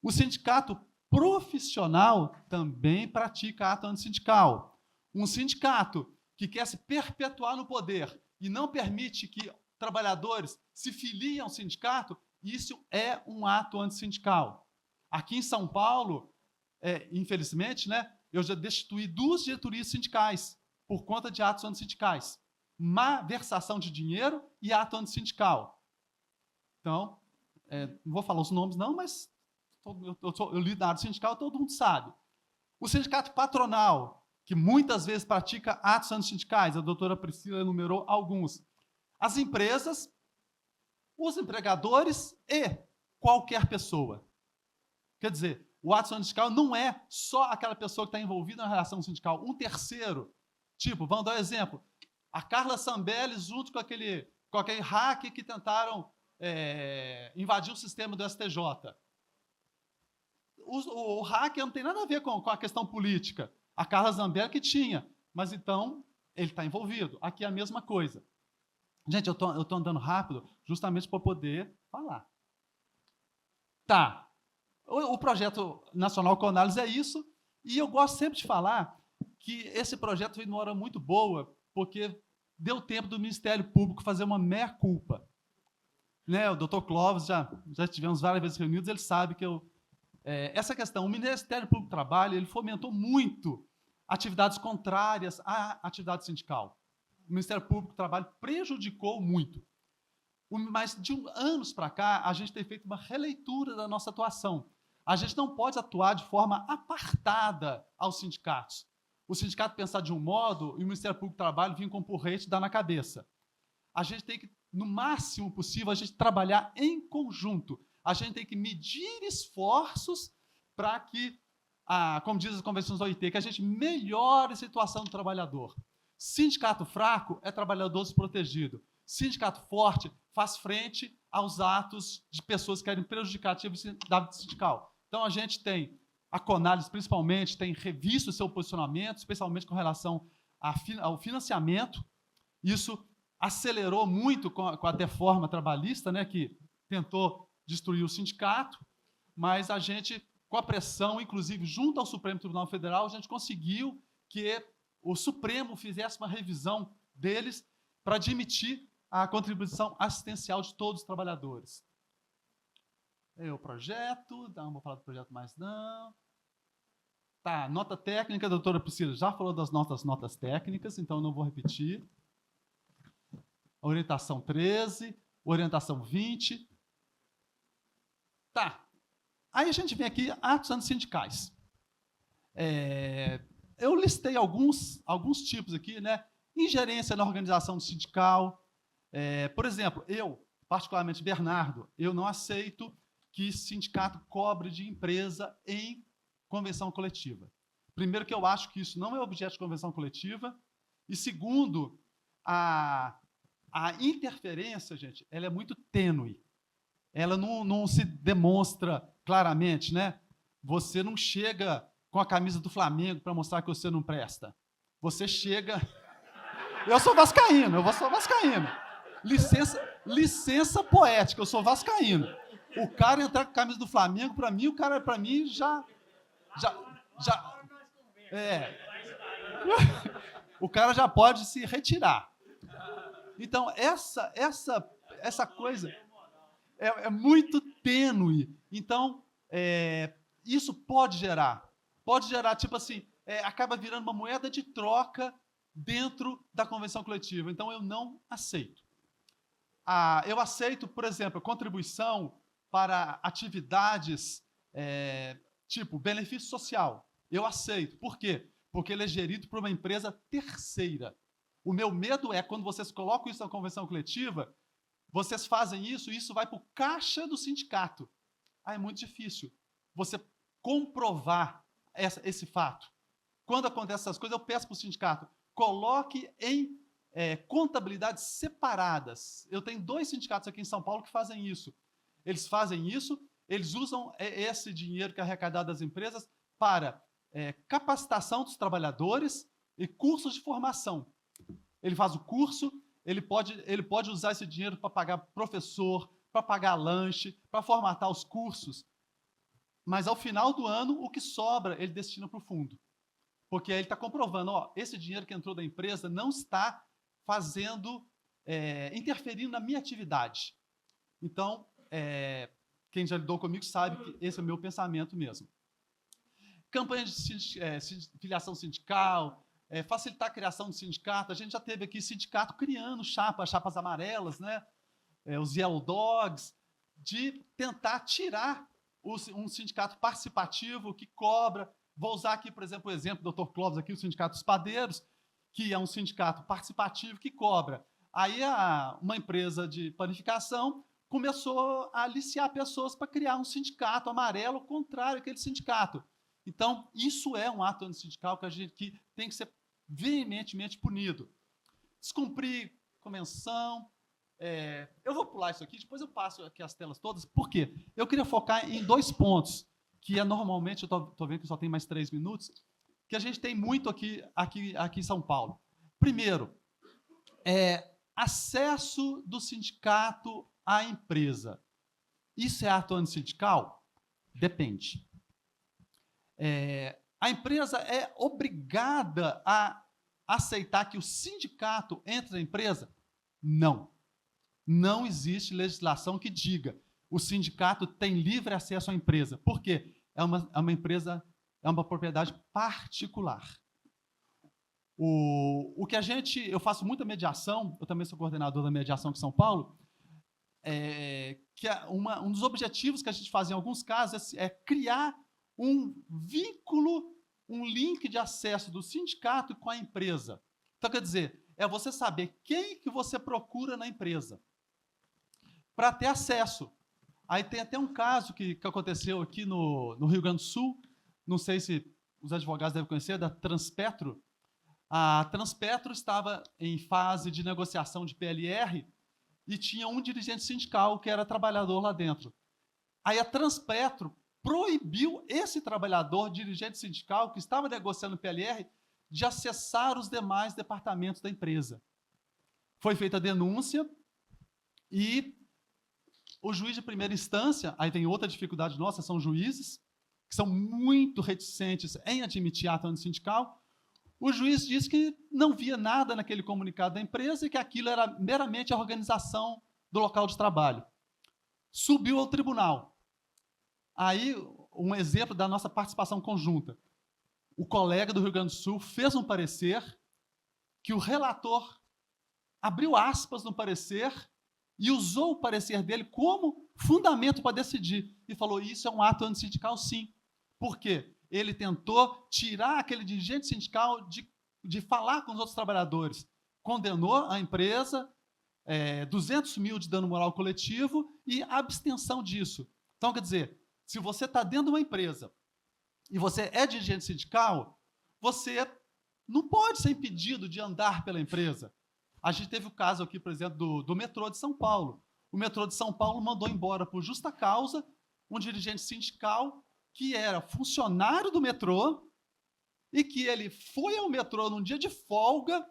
O sindicato profissional também pratica ato antissindical. Um sindicato que quer se perpetuar no poder e não permite que trabalhadores se filiem ao sindicato, isso é um ato antissindical. Aqui em São Paulo, infelizmente, né, eu já destituí 2 diretorias sindicais por conta de atos antissindicais. Malversação de dinheiro e ato antissindical. Então, não vou falar os nomes não, mas eu lido na área sindical, todo mundo sabe. O sindicato patronal, que muitas vezes pratica atos antissindicais, a doutora Priscila enumerou alguns. As empresas, os empregadores e qualquer pessoa. Quer dizer, o ato sindical não é só aquela pessoa que está envolvida na relação sindical. Um terceiro, tipo, vamos dar um exemplo, a Carla Zambelli junto com aquele hacker que tentaram invadir o sistema do STJ. O hacker não tem nada a ver com a questão política. A Carla Zambelli que tinha, mas então ele está envolvido. Aqui é a mesma coisa. Gente, eu estou andando rápido justamente para poder falar. Tá. O projeto nacional Conálise é isso, e eu gosto sempre de falar que esse projeto veio numa hora muito boa, porque deu tempo do Ministério Público fazer uma meia-culpa. Né, o doutor Clóvis, já tivemos várias vezes reunidos, ele sabe que essa questão, o Ministério Público do Trabalho, ele fomentou muito atividades contrárias à atividade sindical. O Ministério Público do Trabalho prejudicou muito. Mas de anos para cá, a gente tem feito uma releitura da nossa atuação. A gente não pode atuar de forma apartada aos sindicatos. O sindicato pensar de um modo e o Ministério Público do Trabalho vir com um porrete e dar na cabeça. A gente tem que, no máximo possível, a gente trabalhar em conjunto. A gente tem que medir esforços para que, como diz as convenções da OIT, que a gente melhore a situação do trabalhador. Sindicato fraco é trabalhador desprotegido. Sindicato forte faz frente aos atos de pessoas que querem prejudicar a atividade sindical. Então, a gente tem, a Conálise principalmente, tem revisto o seu posicionamento, especialmente com relação ao financiamento. Isso acelerou muito com a reforma trabalhista, né, que tentou destruir o sindicato, mas a gente, com a pressão, inclusive junto ao Supremo Tribunal Federal, a gente conseguiu que o Supremo fizesse uma revisão deles para admitir a contribuição assistencial de todos os trabalhadores. O projeto, não vou falar do projeto mais não. Tá, nota técnica, a doutora Priscila já falou das notas técnicas, então não vou repetir. Orientação 13, orientação 20. Tá. Aí a gente vem aqui, atos antissindicais. Eu listei alguns tipos aqui, né? Ingerência na organização sindical. Por exemplo, eu, particularmente Bernardo, eu não aceito que sindicato cobre de empresa em convenção coletiva. Primeiro que eu acho que isso não é objeto de convenção coletiva. E segundo, a interferência, gente, ela é muito tênue. Ela não se demonstra claramente, né? Você não chega com a camisa do Flamengo para mostrar que você não presta. Você chega... Eu sou vascaíno, eu sou vascaíno. Licença poética, eu sou vascaíno. O cara entrar com a camisa do Flamengo, para mim, o cara, para mim, já Já, o cara já pode se retirar. Então, essa coisa é muito tênue. Então, isso pode gerar, tipo assim, acaba virando uma moeda de troca dentro da convenção coletiva. Então, eu não aceito. Eu aceito, por exemplo, a contribuição para atividades tipo benefício social. Eu aceito. Por quê? Porque ele é gerido por uma empresa terceira. O meu medo é, quando vocês colocam isso na convenção coletiva, vocês fazem isso e isso vai para o caixa do sindicato. É muito difícil você comprovar esse fato. Quando acontece essas coisas, eu peço para o sindicato, coloque em contabilidades separadas. Eu tenho 2 sindicatos aqui em São Paulo que fazem isso. Eles fazem isso, eles usam esse dinheiro que é arrecadado das empresas para capacitação dos trabalhadores e cursos de formação. Ele faz o curso, ele pode usar esse dinheiro para pagar professor, para pagar lanche, para formatar os cursos. Mas, ao final do ano, o que sobra, ele destina para o fundo. Porque aí ele está comprovando, esse dinheiro que entrou da empresa não está interferindo na minha atividade. Então, quem já lidou comigo sabe que esse é o meu pensamento mesmo. Campanha de filiação sindical, facilitar a criação de sindicato. A gente já teve aqui sindicato criando chapas amarelas, né? Os Yellow Dogs, de tentar tirar um sindicato participativo que cobra. Vou usar aqui, por exemplo, o exemplo do Dr. Clóvis, aqui, o Sindicato dos Padeiros, que é um sindicato participativo que cobra. Aí uma empresa de panificação começou a aliciar pessoas para criar um sindicato amarelo contrário àquele sindicato. Então, isso é um ato antissindical que tem que ser veementemente punido. Descumprir convenção. Eu vou pular isso aqui, depois eu passo aqui as telas todas. Por quê? Eu queria focar em 2 pontos, que normalmente, eu estou vendo que só tem mais 3 minutos, que a gente tem muito aqui em São Paulo. Primeiro, acesso do sindicato à empresa. Isso é ato antissindical? Depende. A empresa é obrigada a aceitar que o sindicato entre na empresa? Não. Não existe legislação que diga o sindicato tem livre acesso à empresa. Por quê? É uma empresa, é uma propriedade particular. O que eu faço muita mediação, eu também sou coordenador da mediação aqui em São Paulo, que um dos objetivos que a gente faz em alguns casos é criar um vínculo, um link de acesso do sindicato com a empresa. Então, quer dizer, é você saber quem que você procura na empresa para ter acesso. Aí tem até um caso que aconteceu aqui no Rio Grande do Sul, não sei se os advogados devem conhecer, da Transpetro. A Transpetro estava em fase de negociação de PLR e tinha um dirigente sindical que era trabalhador lá dentro. Aí a Transpetro proibiu esse trabalhador, dirigente sindical, que estava negociando o PLR, de acessar os demais departamentos da empresa. Foi feita a denúncia e o juiz de primeira instância, aí tem outra dificuldade nossa, são juízes, que são muito reticentes em admitir ato antissindical. O juiz disse que não via nada naquele comunicado da empresa e que aquilo era meramente a organização do local de trabalho. Subiu ao tribunal. Aí, um exemplo da nossa participação conjunta. O colega do Rio Grande do Sul fez um parecer que o relator abriu aspas no parecer e usou o parecer dele como fundamento para decidir. E falou, isso é um ato antissindical, sim. Por quê? Ele tentou tirar aquele dirigente sindical de falar com os outros trabalhadores. Condenou a empresa, 200 mil de dano moral coletivo e abstenção disso. Então, quer dizer, se você está dentro de uma empresa e você é dirigente sindical, você não pode ser impedido de andar pela empresa. A gente teve o caso aqui, por exemplo, do metrô de São Paulo. O metrô de São Paulo mandou embora por justa causa um dirigente sindical que era funcionário do metrô e que ele foi ao metrô num dia de folga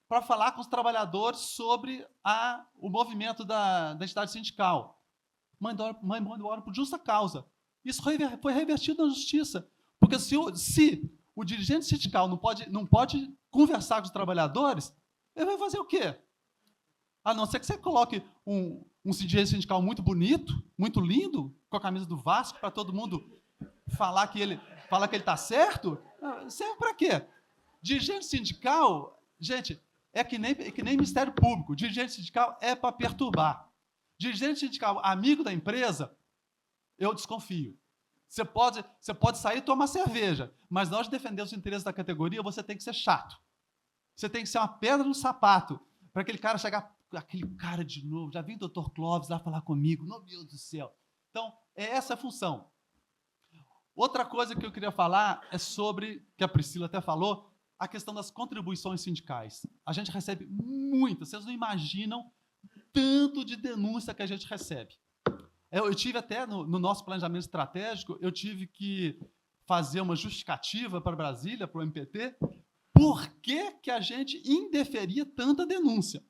para falar com os trabalhadores sobre o movimento da entidade sindical. Mandou embora por justa causa. Isso foi revertido na justiça, porque Porque se o dirigente sindical não pode conversar com os trabalhadores, ele vai fazer o quê? A não ser que você coloque um dirigente sindical muito bonito, muito lindo, com a camisa do Vasco, para todo mundo falar que ele está certo. Serve para quê? Dirigente sindical, gente, é que nem Ministério Público. Dirigente sindical é para perturbar. Dirigente sindical amigo da empresa, eu desconfio. Você pode sair e tomar cerveja, mas na hora de defender os interesses da categoria, você tem que ser chato. Você tem que ser uma pedra no sapato para aquele cara chegar, aquele cara de novo, já vem o Dr. Clóvis lá falar comigo, meu Deus do céu. Então, é essa a função. Outra coisa que eu queria falar é sobre, que a Priscila até falou, a questão das contribuições sindicais. A gente recebe muitas, vocês não imaginam tanto de denúncia que a gente recebe. Eu tive até, no nosso planejamento estratégico, eu tive que fazer uma justificativa para Brasília, para o MPT, por que a gente indeferia tanta denúncia.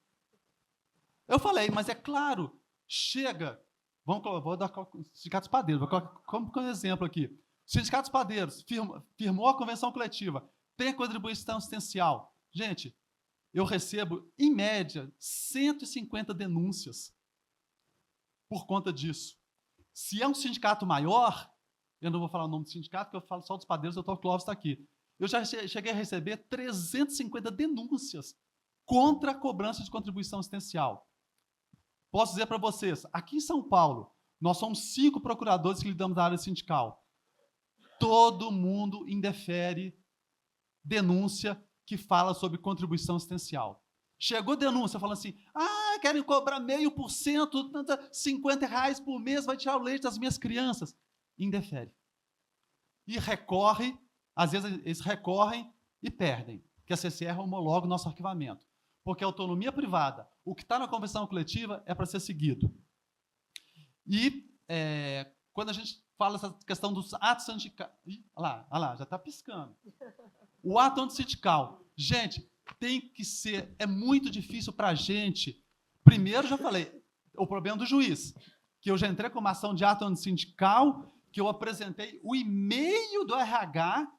Eu falei, mas é claro, chega, vou dar o Sindicato dos Padeiros, vou colocar como exemplo aqui. O Sindicato dos Padeiros firmou a convenção coletiva, tem a contribuição assistencial. Gente, eu recebo, em média, 150 denúncias por conta disso. Se é um sindicato maior, eu não vou falar o nome do sindicato, porque eu falo só dos padeiros, o Dr. Clóvis está aqui. Eu já cheguei a receber 350 denúncias contra a cobrança de contribuição assistencial. Posso dizer para vocês, aqui em São Paulo, nós somos 5 procuradores que lidamos na área sindical. Todo mundo indefere denúncia que fala sobre contribuição assistencial. Chegou denúncia falando assim, querem cobrar 0,5%, R$50 por mês, vai tirar o leite das minhas crianças. Indefere. E recorre, às vezes eles recorrem e perdem, que a CCR homologa o nosso arquivamento. Porque a autonomia privada, o que está na convenção coletiva é para ser seguido. E quando a gente fala essa questão dos atos sindicais... Olha lá, já está piscando. O ato antissindical. Gente, tem que ser... É muito difícil para a gente... Primeiro, já falei, o problema do juiz, que eu já entrei com uma ação de ato antissindical, que eu apresentei o e-mail do RH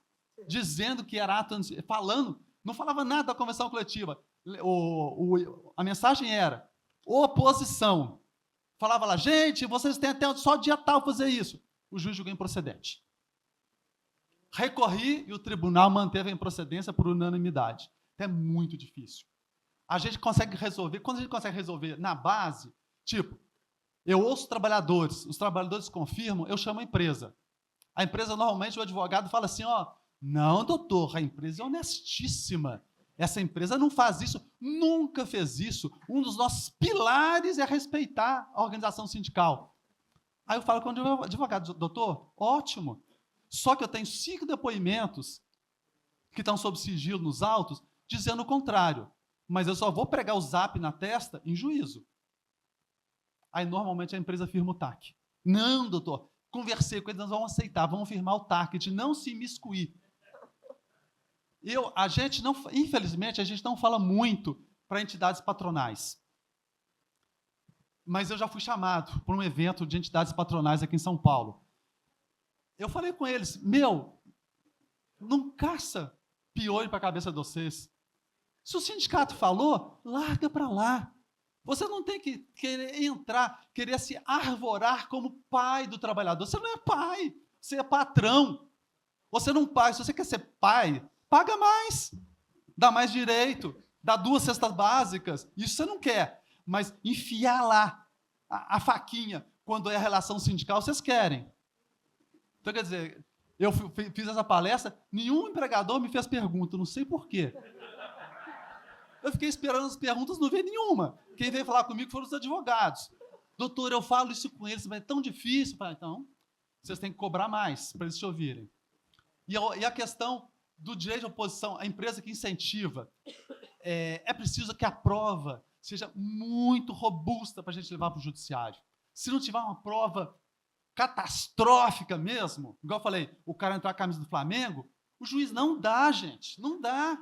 dizendo que era ato antissindical, falando, não falava nada da convenção coletiva. A mensagem era oposição. Falava lá, gente, vocês têm até só dia tal fazer isso. O juiz julgou improcedente. Recorri e o tribunal manteve a improcedência por unanimidade. É muito difícil. A gente consegue resolver, quando a gente consegue resolver na base, tipo, eu ouço os trabalhadores confirmam, eu chamo a empresa. A empresa, normalmente, o advogado fala assim, não, doutor, a empresa é honestíssima. Essa empresa não faz isso, nunca fez isso. Um dos nossos pilares é respeitar a organização sindical. Aí eu falo com o advogado, doutor, ótimo. Só que eu tenho 5 depoimentos que estão sob sigilo nos autos, dizendo o contrário. Mas eu só vou pregar o zap na testa em juízo. Aí, normalmente, a empresa firma o TAC. Não, doutor, conversei com eles, nós vamos aceitar, vamos firmar o TAC, de não se imiscuir. Infelizmente, a gente não fala muito para entidades patronais. Mas eu já fui chamado para um evento de entidades patronais aqui em São Paulo. Eu falei com eles, não caça piolho para a cabeça de vocês. Se o sindicato falou, larga para lá. Você não tem que querer se arvorar como pai do trabalhador. Você não é pai, você é patrão. Você não paga. Se você quer ser pai, paga mais. Dá mais direito. Dá 2 cestas básicas. Isso você não quer. Mas enfiar lá a faquinha quando é a relação sindical, vocês querem. Então, quer dizer, eu fiz essa palestra, nenhum empregador me fez pergunta, não sei por quê. Eu fiquei esperando as perguntas, não veio nenhuma. Quem veio falar comigo foram os advogados. Doutor, eu falo isso com eles, mas é tão difícil. Então, vocês têm que cobrar mais para eles te ouvirem. E a questão do direito de oposição, a empresa que incentiva, é preciso que a prova seja muito robusta para a gente levar para o judiciário. Se não tiver uma prova catastrófica mesmo, igual eu falei, o cara entrar com a camisa do Flamengo, o juiz não dá, gente, não dá.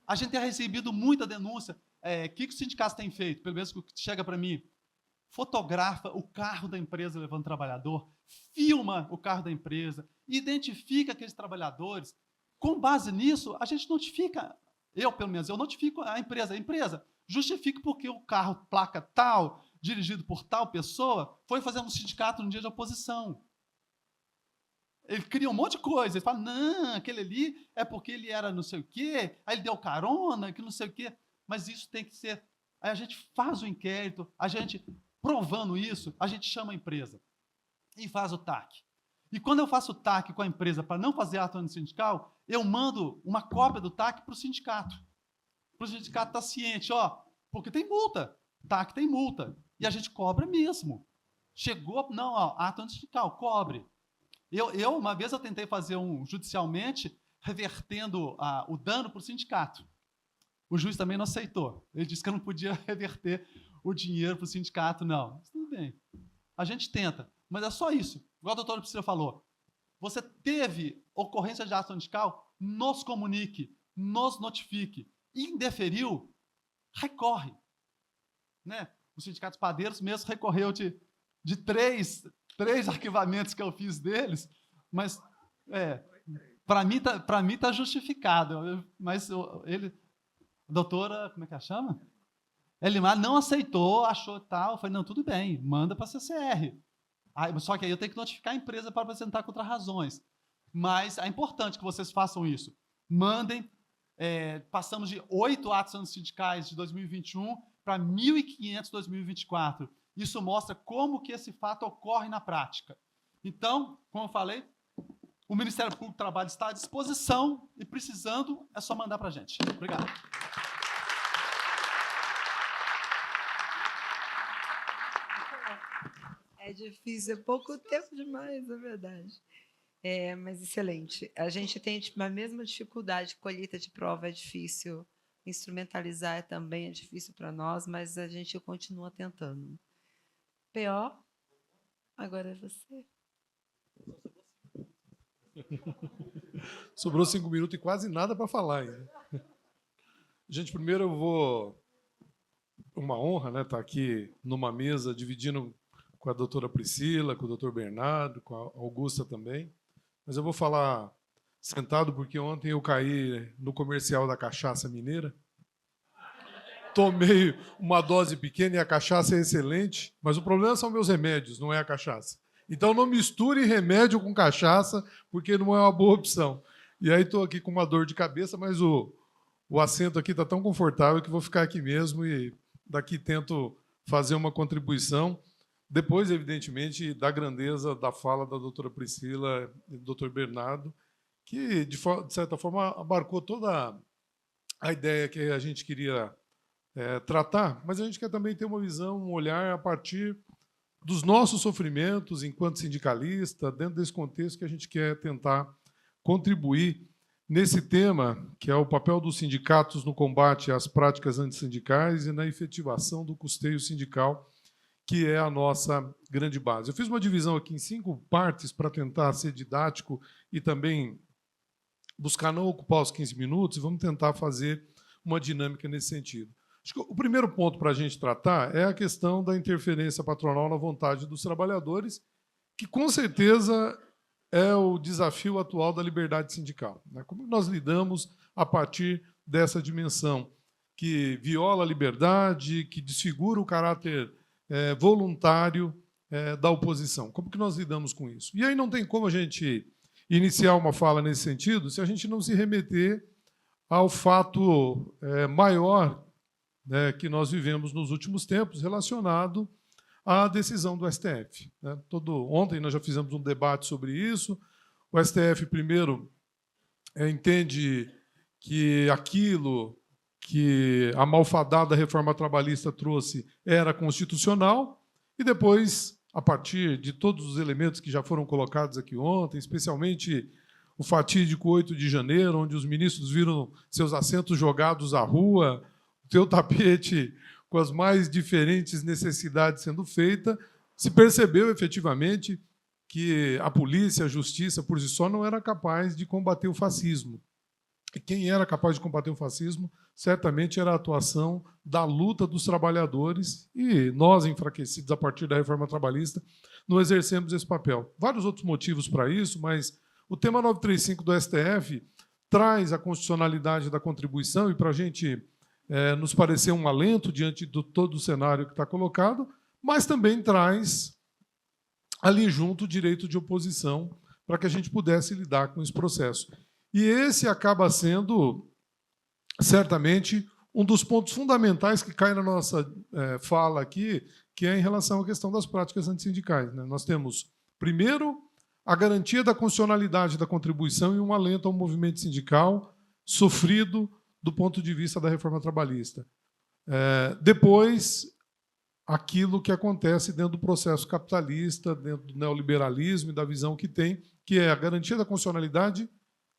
A gente tem recebido muita denúncia. O que os sindicatos têm feito? Pelo menos que chega para mim. fotografa o carro da empresa levando trabalhador, filma o carro da empresa, identifica aqueles trabalhadores. Com base nisso, a gente notifica, pelo menos, eu notifico a empresa. A empresa justifica porque o carro, placa tal, dirigido por tal pessoa, foi fazer um sindicato no dia de oposição. Ele cria um monte de coisa. Ele fala, não, aquele ali é porque ele era não sei o quê, aí ele deu carona, que não sei o quê. Mas isso tem que ser... Aí a gente faz o inquérito, a gente, provando isso, a gente chama a empresa e faz o TAC. E quando eu faço o TAC com a empresa para não fazer ato antissindical, eu mando uma cópia do TAC para o sindicato. Para o sindicato estar ciente, porque tem multa. TAC tem multa. E a gente cobra mesmo. Chegou, não, ato antissindical, cobre. Uma vez eu tentei fazer judicialmente, revertendo o dano para o sindicato. O juiz também não aceitou. Ele disse que eu não podia reverter o dinheiro para o sindicato, não. Mas tudo bem. A gente tenta. Mas é só isso. Igual a doutora Priscila falou. Você teve ocorrência de ato sindical, nos comunique, nos notifique. Indeferiu, recorre. Né? O Sindicato Padeiros mesmo recorreu de três arquivamentos que eu fiz deles, mas para mim tá justificado. Mas a doutora, como é que ela chama? Elimar não aceitou, achou tal, falei, não, tudo bem, manda para a CCR. Só que aí eu tenho que notificar a empresa para apresentar contra-razões. Mas é importante que vocês façam isso. Mandem. Passamos de 8 atos antissindicais de 2021 para 1.500 em 2024. Isso mostra como que esse fato ocorre na prática. Então, como eu falei, o Ministério Público do Trabalho está à disposição e, precisando, é só mandar para a gente. Obrigado. É difícil, é pouco tempo demais, é verdade. Mas excelente. A gente tem a mesma dificuldade, colheita de prova é difícil, instrumentalizar também é difícil para nós, mas a gente continua tentando. PO, agora é você. Sobrou 5 minutos e quase nada para falar ainda. Gente, primeiro eu vou... Uma honra, né, estar aqui numa mesa dividindo com a doutora Priscila, com o doutor Bernardo, com a Augusta também. Mas eu vou falar sentado porque ontem eu caí no comercial da cachaça mineira. Tomei uma dose pequena e a cachaça é excelente, mas o problema são meus remédios, não é a cachaça. Então não misture remédio com cachaça, porque não é uma boa opção. E aí estou aqui com uma dor de cabeça, mas o assento aqui está tão confortável que vou ficar aqui mesmo e daqui tento fazer uma contribuição. Depois, evidentemente, da grandeza da fala da doutora Priscila e do doutor Bernardo, que, de certa forma, abarcou toda a ideia que a gente queria tratar, mas a gente quer também ter uma visão, um olhar a partir dos nossos sofrimentos enquanto sindicalista, dentro desse contexto que a gente quer tentar contribuir nesse tema, que é o papel dos sindicatos no combate às práticas antissindicais e na efetivação do custeio sindical, que é a nossa grande base. Eu fiz uma divisão aqui em 5 partes para tentar ser didático e também buscar não ocupar os 15 minutos, e vamos tentar fazer uma dinâmica nesse sentido. Acho que o primeiro ponto para a gente tratar é a questão da interferência patronal na vontade dos trabalhadores, que, com certeza, é o desafio atual da liberdade sindical. Como nós lidamos a partir dessa dimensão que viola a liberdade, que desfigura o caráter voluntário da oposição. Como que nós lidamos com isso? E aí não tem como a gente iniciar uma fala nesse sentido se a gente não se remeter ao fato maior que nós vivemos nos últimos tempos relacionado à decisão do STF. Ontem nós já fizemos um debate sobre isso. O STF, primeiro, entende que aquilo que a malfadada reforma trabalhista trouxe era constitucional, e depois, a partir de todos os elementos que já foram colocados aqui ontem, especialmente o fatídico 8 de janeiro, onde os ministros viram seus assentos jogados à rua, o seu tapete com as mais diferentes necessidades sendo feita, se percebeu efetivamente que a polícia, a justiça, por si só, não era capaz de combater o fascismo. quem era capaz de combater o fascismo certamente era a atuação da luta dos trabalhadores, e nós, enfraquecidos a partir da reforma trabalhista, não exercemos esse papel. Vários outros motivos para isso, mas o tema 935 do STF traz a constitucionalidade da contribuição, e para a gente nos parecer um alento diante de todo o cenário que está colocado, mas também traz ali junto o direito de oposição para que a gente pudesse lidar com esse processo. E esse acaba sendo, certamente, um dos pontos fundamentais que cai na nossa fala aqui, que é em relação à questão das práticas antissindicais, né? Nós temos, primeiro, a garantia da constitucionalidade da contribuição e um alento ao movimento sindical sofrido do ponto de vista da reforma trabalhista. Depois, aquilo que acontece dentro do processo capitalista, dentro do neoliberalismo e da visão que tem, que é a garantia da constitucionalidade,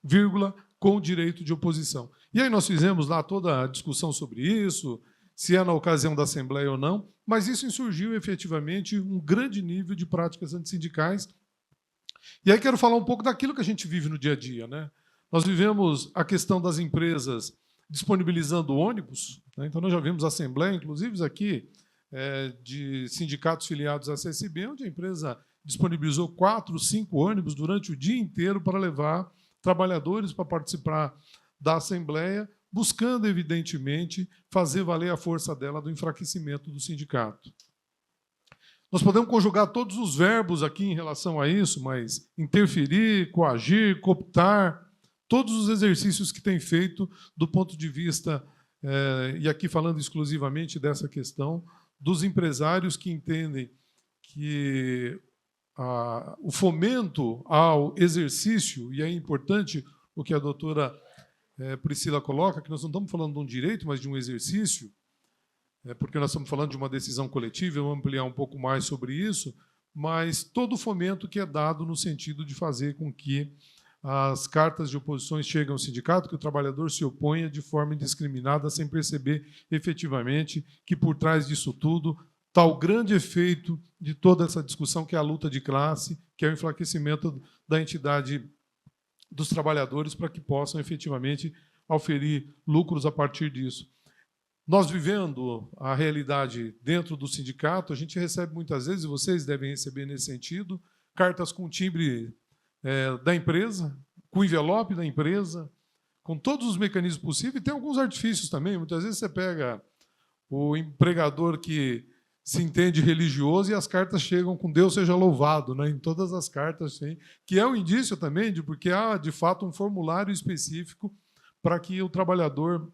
vírgula, com o direito de oposição. E aí nós fizemos lá toda a discussão sobre isso, se é na ocasião da Assembleia ou não, mas isso insurgiu efetivamente um grande nível de práticas antissindicais. E aí quero falar um pouco daquilo que a gente vive no dia a dia, né? Nós vivemos a questão das empresas disponibilizando ônibus, né? Então nós já vimos a Assembleia, inclusive aqui, de sindicatos filiados à CSB, onde a empresa disponibilizou 4, 5 ônibus durante o dia inteiro para levar trabalhadores para participar da Assembleia, buscando, evidentemente, fazer valer a força dela do enfraquecimento do sindicato. Nós podemos conjugar todos os verbos aqui em relação a isso, mas interferir, coagir, cooptar, todos os exercícios que tem feito do ponto de vista, e aqui falando exclusivamente dessa questão, dos empresários que entendem que o fomento ao exercício, e é importante o que a doutora Priscila coloca, que nós não estamos falando de um direito, mas de um exercício, porque nós estamos falando de uma decisão coletiva, eu vou ampliar um pouco mais sobre isso, mas todo o fomento que é dado no sentido de fazer com que as cartas de oposições cheguem ao sindicato, que o trabalhador se oponha de forma indiscriminada, sem perceber efetivamente que por trás disso tudo está o grande efeito de toda essa discussão, que é a luta de classe, que é o enfraquecimento da entidade dos trabalhadores para que possam efetivamente auferir lucros a partir disso. Nós vivendo a realidade dentro do sindicato, a gente recebe muitas vezes, e vocês devem receber nesse sentido, cartas com timbre da empresa, com envelope da empresa, com todos os mecanismos possíveis, e tem alguns artifícios também. Muitas vezes você pega o empregador que se entende religioso e as cartas chegam com Deus seja louvado, né? Em todas as cartas, sim, que é um indício também de porque há, de fato, um formulário específico para que o trabalhador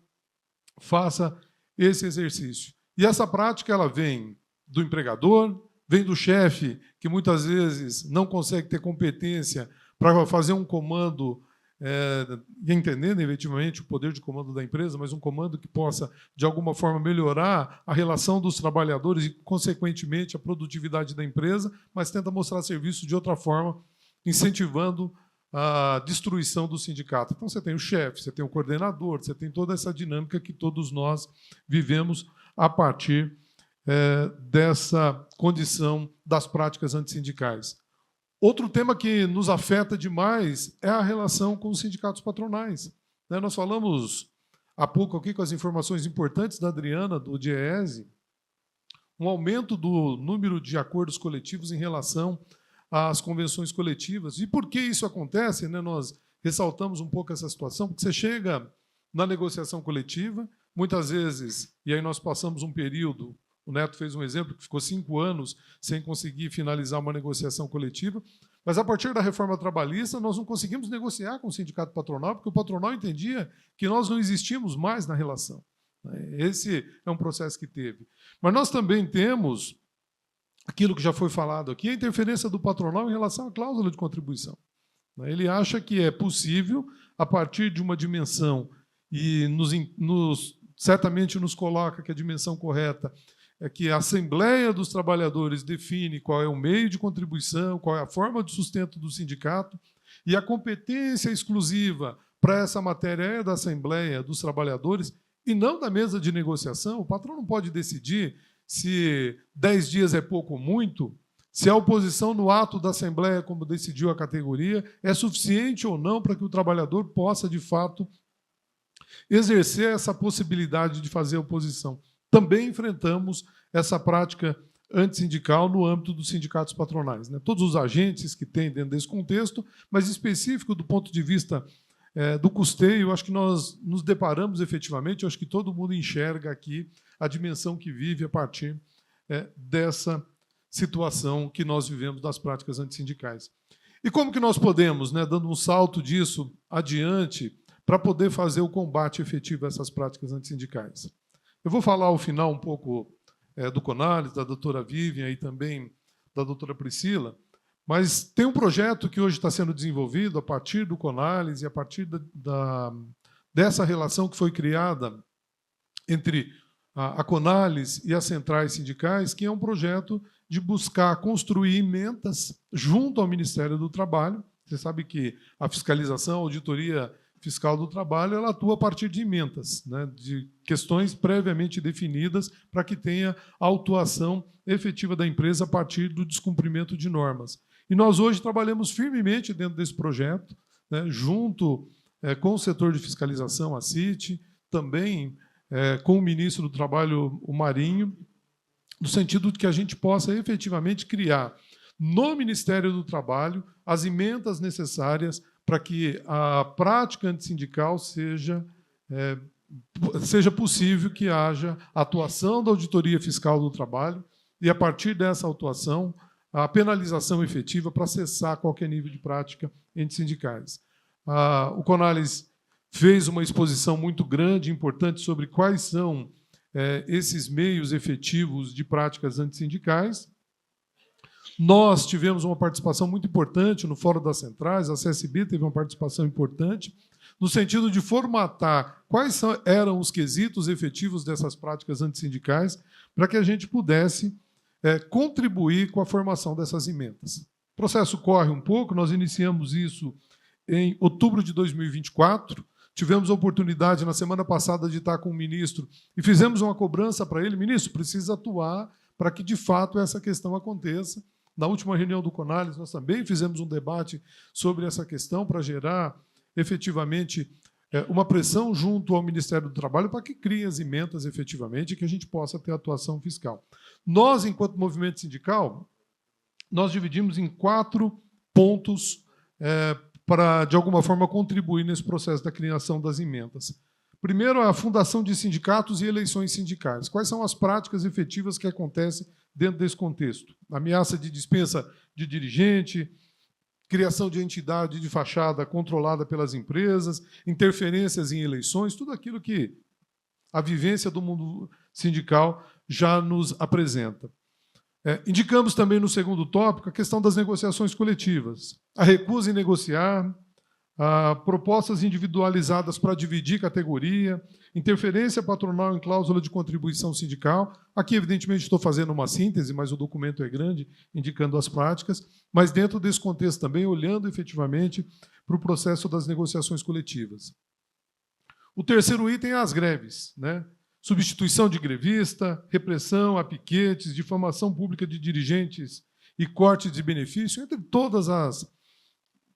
faça esse exercício. E essa prática ela vem do empregador, vem do chefe, que muitas vezes não consegue ter competência para fazer um comando, entendendo efetivamente o poder de comando da empresa, mas um comando que possa, de alguma forma, melhorar a relação dos trabalhadores e, consequentemente, a produtividade da empresa, mas tenta mostrar serviço de outra forma, incentivando a destruição do sindicato. Então, você tem o chefe, você tem o coordenador, você tem toda essa dinâmica que todos nós vivemos a partir dessa condição das práticas antissindicais. Outro tema que nos afeta demais é a relação com os sindicatos patronais. Nós falamos há pouco aqui com as informações importantes da Adriana, do DIEESE, um aumento do número de acordos coletivos em relação às convenções coletivas. E por que isso acontece? Nós ressaltamos um pouco essa situação, porque você chega na negociação coletiva, muitas vezes, e aí nós passamos um período, o Neto fez um exemplo que ficou 5 anos sem conseguir finalizar uma negociação coletiva, mas a partir da reforma trabalhista nós não conseguimos negociar com o sindicato patronal, porque o patronal entendia que nós não existíamos mais na relação. Esse é um processo que teve. Mas nós também temos aquilo que já foi falado aqui, a interferência do patronal em relação à cláusula de contribuição. Ele acha que é possível, a partir de uma dimensão, e certamente nos coloca que a dimensão correta é que a Assembleia dos Trabalhadores define qual é o meio de contribuição, qual é a forma de sustento do sindicato, e a competência exclusiva para essa matéria é da Assembleia dos Trabalhadores e não da mesa de negociação. O patrão não pode decidir se 10 dias é pouco ou muito, se a oposição no ato da Assembleia, como decidiu a categoria, é suficiente ou não para que o trabalhador possa, de fato, exercer essa possibilidade de fazer oposição. Também enfrentamos essa prática antissindical no âmbito dos sindicatos patronais, né? Todos os agentes que tem dentro desse contexto, mas específico do ponto de vista do custeio, acho que nós nos deparamos efetivamente, acho que todo mundo enxerga aqui a dimensão que vive a partir dessa situação que nós vivemos das práticas antissindicais. E como que nós podemos, né, dando um salto disso adiante, para poder fazer o combate efetivo a essas práticas antissindicais? Eu vou falar ao final um pouco do CONALES, da doutora Vivian e também da doutora Priscila, mas tem um projeto que hoje está sendo desenvolvido a partir do CONALES e a partir dessa relação que foi criada entre a CONALES e as centrais sindicais, que é um projeto de buscar construir emendas junto ao Ministério do Trabalho. Você sabe que a fiscalização, a auditoria fiscal do trabalho, ela atua a partir de emendas, né, de questões previamente definidas para que tenha a autuação efetiva da empresa a partir do descumprimento de normas. E nós hoje trabalhamos firmemente dentro desse projeto, né, junto com o setor de fiscalização, a CIT, também com o ministro do Trabalho, o Marinho, no sentido de que a gente possa efetivamente criar no Ministério do Trabalho as emendas necessárias para que a prática antissindical seja possível que haja atuação da auditoria fiscal do trabalho e, a partir dessa atuação, a penalização efetiva para cessar qualquer nível de prática antissindicais. O CONALES fez uma exposição muito grande e importante sobre quais são esses meios efetivos de práticas antissindicais. Nós tivemos uma participação muito importante no Fórum das Centrais, a CSB teve uma participação importante, no sentido de formatar quais eram os quesitos efetivos dessas práticas antissindicais, para que a gente pudesse contribuir com a formação dessas emendas. O processo corre um pouco, nós iniciamos isso em outubro de 2024, tivemos a oportunidade, na semana passada, de estar com o ministro e fizemos uma cobrança para ele: ministro, precisa atuar para que, de fato, essa questão aconteça. Na última reunião do CONALES, nós também fizemos um debate sobre essa questão para gerar, efetivamente, uma pressão junto ao Ministério do Trabalho para que crie as emendas, efetivamente, e que a gente possa ter atuação fiscal. Nós, enquanto movimento sindical, nós dividimos em 4 pontos para, de alguma forma, contribuir nesse processo da criação das emendas. Primeiro, a fundação de sindicatos e eleições sindicais. Quais são as práticas efetivas que acontecem dentro desse contexto? Ameaça de dispensa de dirigente, criação de entidade de fachada controlada pelas empresas, interferências em eleições, tudo aquilo que a vivência do mundo sindical já nos apresenta. Indicamos também, no segundo tópico, a questão das negociações coletivas. A recusa em negociar, propostas individualizadas para dividir categoria, interferência patronal em cláusula de contribuição sindical. Aqui, evidentemente, estou fazendo uma síntese, mas o documento é grande, indicando as práticas, mas dentro desse contexto também, olhando efetivamente para o processo das negociações coletivas. O terceiro item é as greves, né? Substituição de grevista, repressão a piquetes, difamação pública de dirigentes e corte de benefício, entre todas as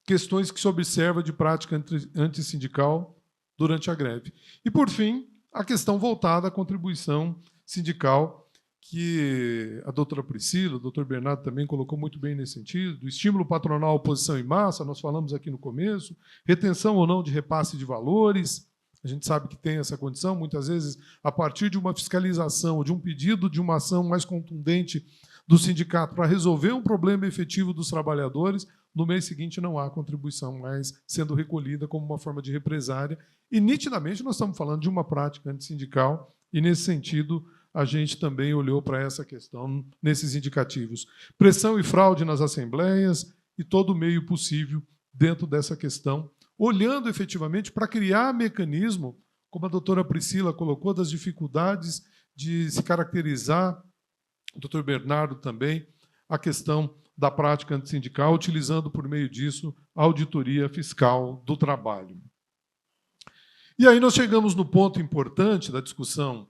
questões que se observa de prática antissindical durante a greve. E, por fim, a questão voltada à contribuição sindical, que a doutora Priscila, o doutor Bernardo também colocou muito bem nesse sentido, do estímulo patronal à oposição em massa, nós falamos aqui no começo, retenção ou não de repasse de valores, a gente sabe que tem essa condição, muitas vezes, a partir de uma fiscalização, de um pedido de uma ação mais contundente do sindicato para resolver um problema efetivo dos trabalhadores, no mês seguinte não há contribuição mais sendo recolhida como uma forma de represária. E, nitidamente, nós estamos falando de uma prática antissindical e, nesse sentido, a gente também olhou para essa questão nesses indicativos. Pressão e fraude nas assembleias e todo o meio possível dentro dessa questão, olhando efetivamente para criar mecanismo, como a doutora Priscila colocou, das dificuldades de se caracterizar, o doutor Bernardo também, a questão da prática antissindical, utilizando, por meio disso, a auditoria fiscal do trabalho. E aí nós chegamos no ponto importante da discussão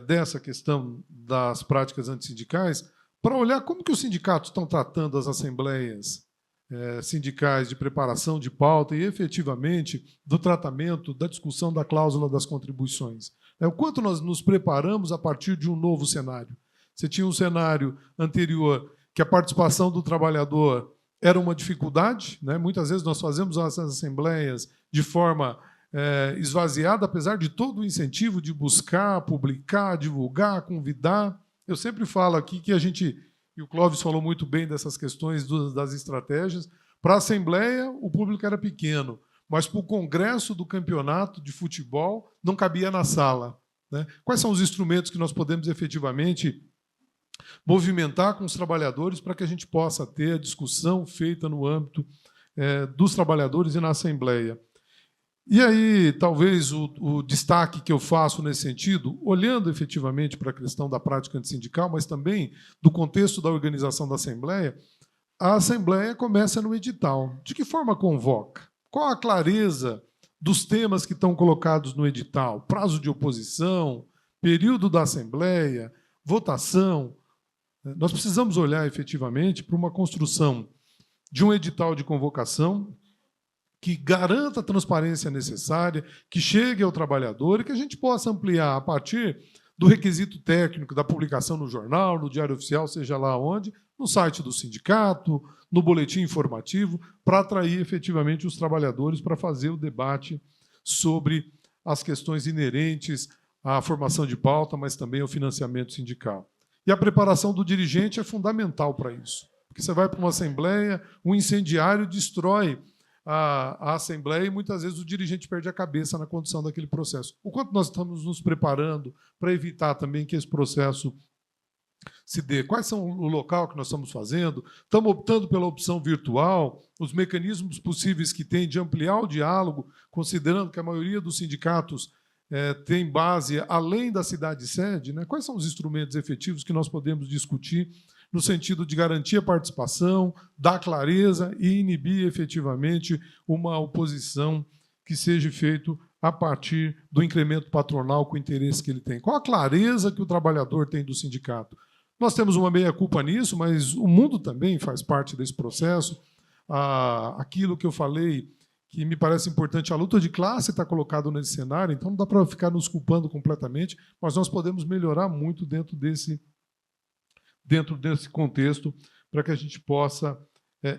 dessa questão das práticas antissindicais, para olhar como que os sindicatos estão tratando as assembleias sindicais de preparação de pauta e, efetivamente, do tratamento, da discussão da cláusula das contribuições. O quanto nós nos preparamos a partir de um novo cenário. Você tinha um cenário anterior que a participação do trabalhador era uma dificuldade, né? Muitas vezes nós fazemos essas assembleias de forma esvaziada, apesar de todo o incentivo de buscar, publicar, divulgar, convidar. Eu sempre falo aqui que a gente... E o Clóvis falou muito bem dessas questões das estratégias. Para a Assembleia, o público era pequeno, mas para o congresso do campeonato de futebol não cabia na sala, né? Quais são os instrumentos que nós podemos efetivamente movimentar com os trabalhadores para que a gente possa ter a discussão feita no âmbito dos trabalhadores e na Assembleia? E aí, talvez, o destaque que eu faço nesse sentido, olhando efetivamente para a questão da prática antissindical, mas também do contexto da organização da Assembleia, a Assembleia começa no edital. De que forma convoca? Qual a clareza dos temas que estão colocados no edital? Prazo de oposição, período da Assembleia, votação. Nós precisamos olhar efetivamente para uma construção de um edital de convocação que garanta a transparência necessária, que chegue ao trabalhador e que a gente possa ampliar a partir do requisito técnico da publicação no jornal, no Diário Oficial, seja lá onde, no site do sindicato, no boletim informativo, para atrair efetivamente os trabalhadores para fazer o debate sobre as questões inerentes à formação de pauta, mas também ao financiamento sindical. E a preparação do dirigente é fundamental para isso, porque você vai para uma assembleia, um incendiário destrói a Assembleia e muitas vezes o dirigente perde a cabeça na condução daquele processo. O quanto nós estamos nos preparando para evitar também que esse processo se dê? Quais são o local que nós estamos fazendo? Estamos optando pela opção virtual, os mecanismos possíveis que tem de ampliar o diálogo, considerando que a maioria dos sindicatos tem base além da cidade-sede, né? Quais são os instrumentos efetivos que nós podemos discutir no sentido de garantir a participação, dar clareza e inibir efetivamente uma oposição que seja feito a partir do incremento patronal com o interesse que ele tem? Qual a clareza que o trabalhador tem do sindicato? Nós temos uma meia-culpa nisso, mas o mundo também faz parte desse processo. Aquilo que eu falei, que me parece importante, a luta de classe está colocada nesse cenário, então não dá para ficar nos culpando completamente, mas nós podemos melhorar muito dentro desse contexto para que a gente possa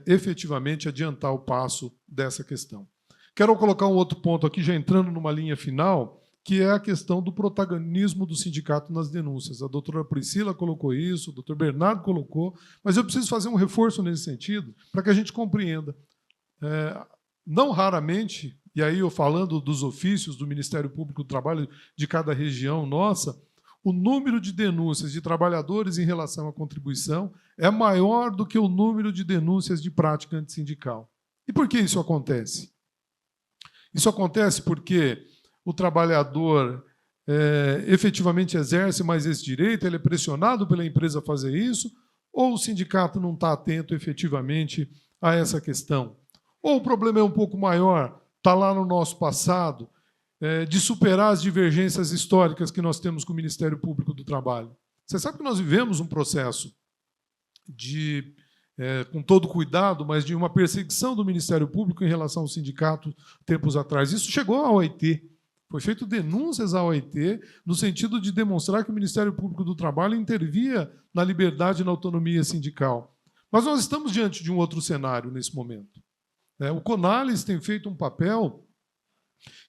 efetivamente adiantar o passo dessa questão. Quero colocar um outro ponto aqui, já entrando numa linha final, que é a questão do protagonismo do sindicato nas denúncias. A doutora Priscila colocou isso, o doutor Bernardo colocou, mas eu preciso fazer um reforço nesse sentido para que a gente compreenda. Não raramente, e aí eu falando dos ofícios do Ministério Público do Trabalho de cada região nossa, o número de denúncias de trabalhadores em relação à contribuição é maior do que o número de denúncias de prática antissindical. E por que isso acontece? Isso acontece porque o trabalhador efetivamente exerce mais esse direito, ele é pressionado pela empresa a fazer isso, ou o sindicato não está atento efetivamente a essa questão. Ou o problema é um pouco maior, está lá no nosso passado, de superar as divergências históricas que nós temos com o Ministério Público do Trabalho. Você sabe que nós vivemos um processo com todo cuidado, mas de uma perseguição do Ministério Público em relação ao sindicato tempos atrás. Isso chegou à OIT. Foi feito denúncias à OIT no sentido de demonstrar que o Ministério Público do Trabalho intervia na liberdade e na autonomia sindical. Mas nós estamos diante de um outro cenário nesse momento. O CONALES tem feito um papel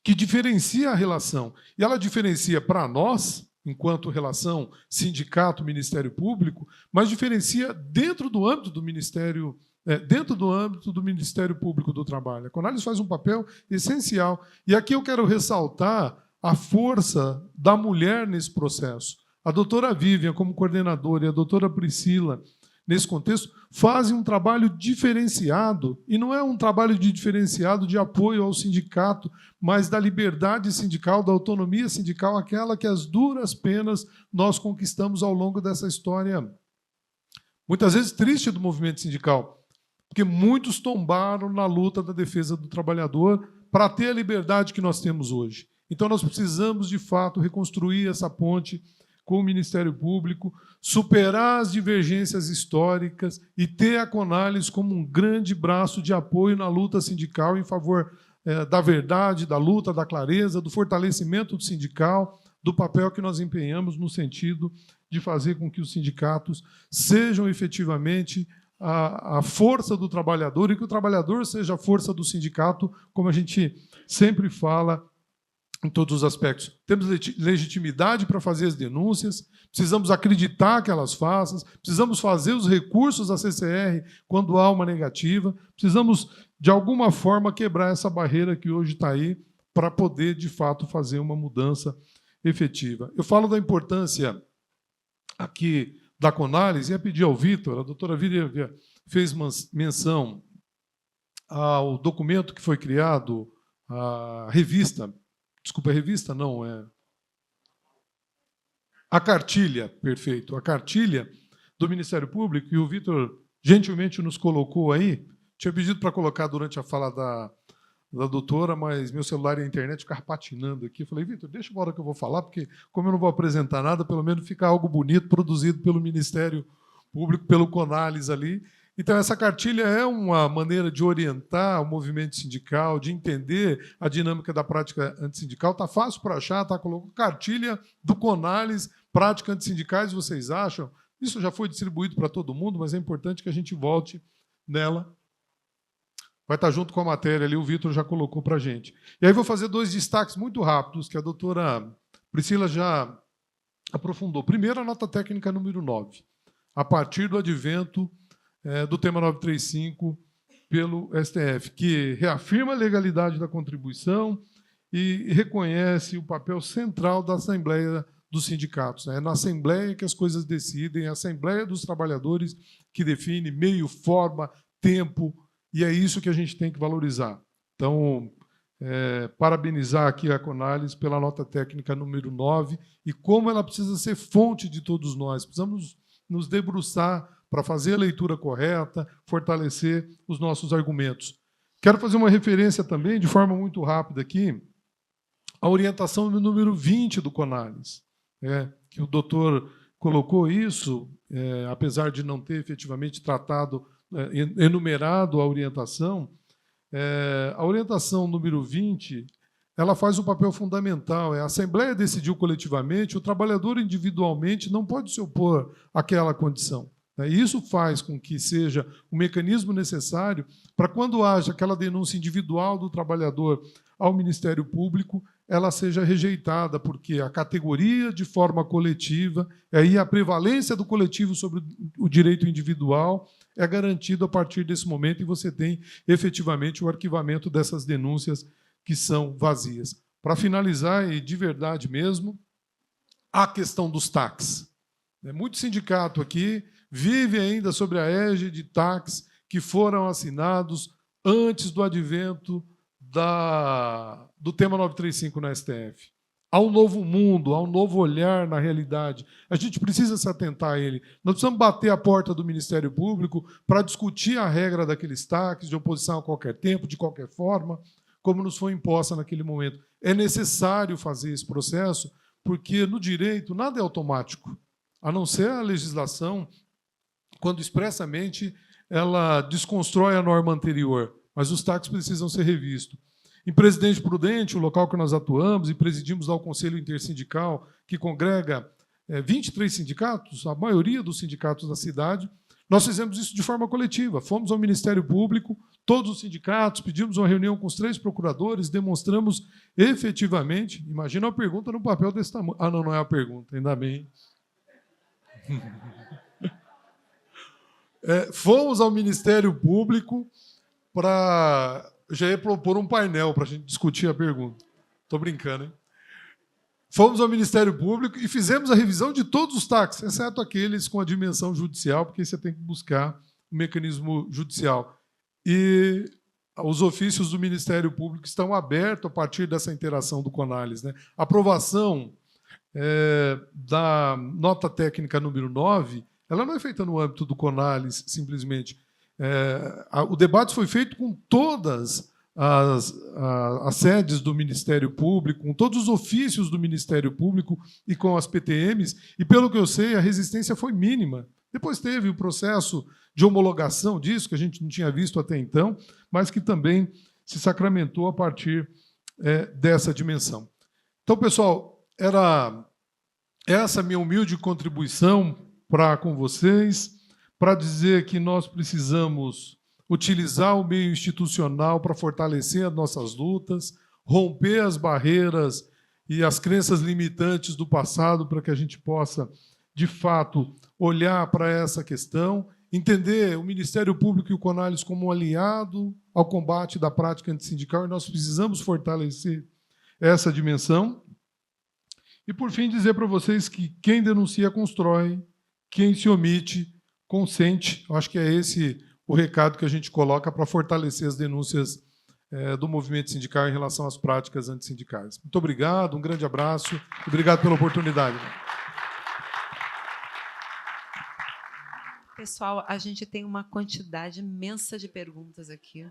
que diferencia a relação. E ela diferencia para nós, enquanto relação sindicato-Ministério Público, mas diferencia dentro do âmbito do Ministério Público do Trabalho. A CONALES faz um papel essencial. E aqui eu quero ressaltar a força da mulher nesse processo. A doutora Vivian, como coordenadora, e a doutora Priscila, nesse contexto, fazem um trabalho diferenciado, e não é um trabalho diferenciado de apoio ao sindicato, mas da liberdade sindical, da autonomia sindical, aquela que as duras penas nós conquistamos ao longo dessa história, muitas vezes triste, do movimento sindical, porque muitos tombaram na luta da defesa do trabalhador para ter a liberdade que nós temos hoje. Então, nós precisamos, de fato, reconstruir essa ponte com o Ministério Público, superar as divergências históricas e ter a Conales como um grande braço de apoio na luta sindical em favor da verdade, da luta, da clareza, do fortalecimento do sindical, do papel que nós empenhamos no sentido de fazer com que os sindicatos sejam efetivamente a força do trabalhador e que o trabalhador seja a força do sindicato, como a gente sempre fala em todos os aspectos. Temos legitimidade para fazer as denúncias, precisamos acreditar que elas façam, precisamos fazer os recursos à CCR quando há uma negativa, precisamos, de alguma forma, quebrar essa barreira que hoje está aí para poder, de fato, fazer uma mudança efetiva. Eu falo da importância aqui da Conales e ia pedir ao Vitor, a doutora Vivian fez menção ao documento que foi criado, a revista, desculpa, a revista não, a cartilha, perfeito, a cartilha do Ministério Público, e o Vitor gentilmente nos colocou aí, tinha pedido para colocar durante a fala da doutora, mas meu celular e a internet ficaram patinando aqui. Eu falei, Vitor, deixa uma hora que eu vou falar, porque como eu não vou apresentar nada, pelo menos fica algo bonito, produzido pelo Ministério Público, pelo Conales ali. Então, essa cartilha é uma maneira de orientar o movimento sindical, de entender a dinâmica da prática antissindical. Está fácil para achar, está colocando cartilha do Conales, prática antissindicais, vocês acham? Isso já foi distribuído para todo mundo, mas é importante que a gente volte nela. Vai estar junto com a matéria ali, o Vitor já colocou para a gente. E aí vou fazer 2 destaques muito rápidos, que a doutora Priscila já aprofundou. Primeiro, a nota técnica número 9, a partir do advento do tema 935 pelo STF, que reafirma a legalidade da contribuição e reconhece o papel central da Assembleia dos Sindicatos. É na Assembleia que as coisas decidem, é a Assembleia dos Trabalhadores que define meio, forma, tempo, e é isso que a gente tem que valorizar. Então, parabenizar aqui a Conales pela nota técnica número 9 e como ela precisa ser fonte de todos nós. Precisamos nos debruçar para fazer a leitura correta, fortalecer os nossos argumentos. Quero fazer uma referência também, de forma muito rápida aqui, à orientação número 20 do Conales, que o doutor colocou isso, apesar de não ter efetivamente tratado, enumerado a orientação número 20, ela faz um papel fundamental. A Assembleia decidiu coletivamente, o trabalhador individualmente não pode se opor àquela condição. Isso faz com que seja o mecanismo necessário para, quando haja aquela denúncia individual do trabalhador ao Ministério Público, ela seja rejeitada, porque a categoria de forma coletiva, aí a prevalência do coletivo sobre o direito individual é garantido a partir desse momento e você tem efetivamente o arquivamento dessas denúncias que são vazias. Para finalizar, e de verdade mesmo, a questão dos TACs. Muito sindicato aqui vive ainda sobre a égide de TACs que foram assinados antes do advento do tema 935 na STF. Há um novo mundo, há um novo olhar na realidade. A gente precisa se atentar a ele. Nós precisamos bater a porta do Ministério Público para discutir a regra daqueles TACs de oposição a qualquer tempo, de qualquer forma, como nos foi imposta naquele momento. É necessário fazer esse processo, porque no direito nada é automático, a não ser a legislação, quando expressamente ela desconstrói a norma anterior, mas os TACs precisam ser revistos. Em Presidente Prudente, o local que nós atuamos, e presidimos lá o Conselho Intersindical, que congrega 23 sindicatos, a maioria dos sindicatos da cidade, nós fizemos isso de forma coletiva. Fomos ao Ministério Público, todos os sindicatos, pedimos uma reunião com os 3 procuradores, demonstramos efetivamente, imagina uma pergunta no papel desse tamanho. Ah, não, não é a pergunta, ainda bem. Fomos ao Ministério Público para... Já ia propor um painel para a gente discutir a pergunta. Estou brincando, hein? Fomos ao Ministério Público e fizemos a revisão de todos os TACs, exceto aqueles com a dimensão judicial, porque você tem que buscar o mecanismo judicial. E os ofícios do Ministério Público estão abertos a partir dessa interação do Conales. A aprovação da nota técnica número 9, ela não é feita no âmbito do Conales, simplesmente. O debate foi feito com todas as sedes do Ministério Público, com todos os ofícios do Ministério Público e com as PTMs, e, pelo que eu sei, a resistência foi mínima. Depois teve o processo de homologação disso, que a gente não tinha visto até então, mas que também se sacramentou a partir dessa dimensão. Então, pessoal, era essa minha humilde contribuição para com vocês, para dizer que nós precisamos utilizar o meio institucional para fortalecer as nossas lutas, romper as barreiras e as crenças limitantes do passado para que a gente possa, de fato, olhar para essa questão, entender o Ministério Público e o CONALES como um aliado ao combate da prática antissindical, e nós precisamos fortalecer essa dimensão. E, por fim, dizer para vocês que quem denuncia, constrói, quem se omite, consente. Eu acho que é esse o recado que a gente coloca para fortalecer as denúncias do movimento sindical em relação às práticas antissindicais. Muito obrigado, um grande abraço, obrigado pela oportunidade. Pessoal, a gente tem uma quantidade imensa de perguntas aqui.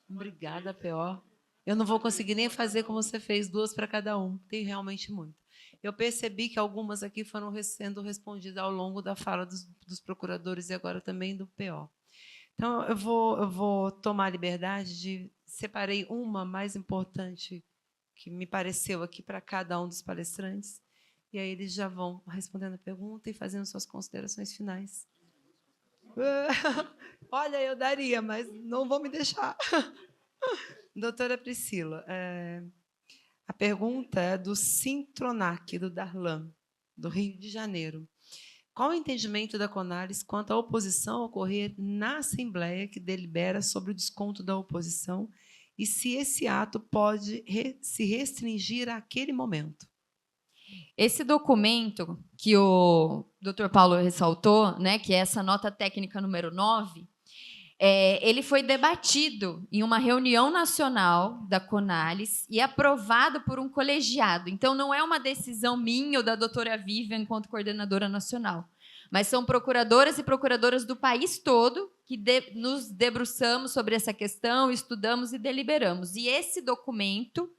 Obrigada, PO. Eu não vou conseguir nem fazer como você fez, 2 para cada um. Tem realmente muito. Eu percebi que algumas aqui foram sendo respondidas ao longo da fala dos procuradores e agora também do PO. Então, eu vou tomar a liberdade de separei uma mais importante que me pareceu aqui para cada um dos palestrantes, e aí eles já vão respondendo a pergunta e fazendo suas considerações finais. Olha, eu daria, mas não vou me deixar. Doutora Priscila, a pergunta é do Sintronac, do Darlan, do Rio de Janeiro. Qual o entendimento da CONALES quanto à oposição ocorrer na Assembleia que delibera sobre o desconto da oposição e se esse ato pode se restringir àquele momento? Esse documento que o Dr. Paulo ressaltou, né, que é essa nota técnica número 9, ele foi debatido em uma reunião nacional da CONALES e aprovado por um colegiado. Então, não é uma decisão minha ou da doutora Vivian enquanto coordenadora nacional, mas são procuradoras e procuradoras do país todo que nos debruçamos sobre essa questão, estudamos e deliberamos. E esse documento,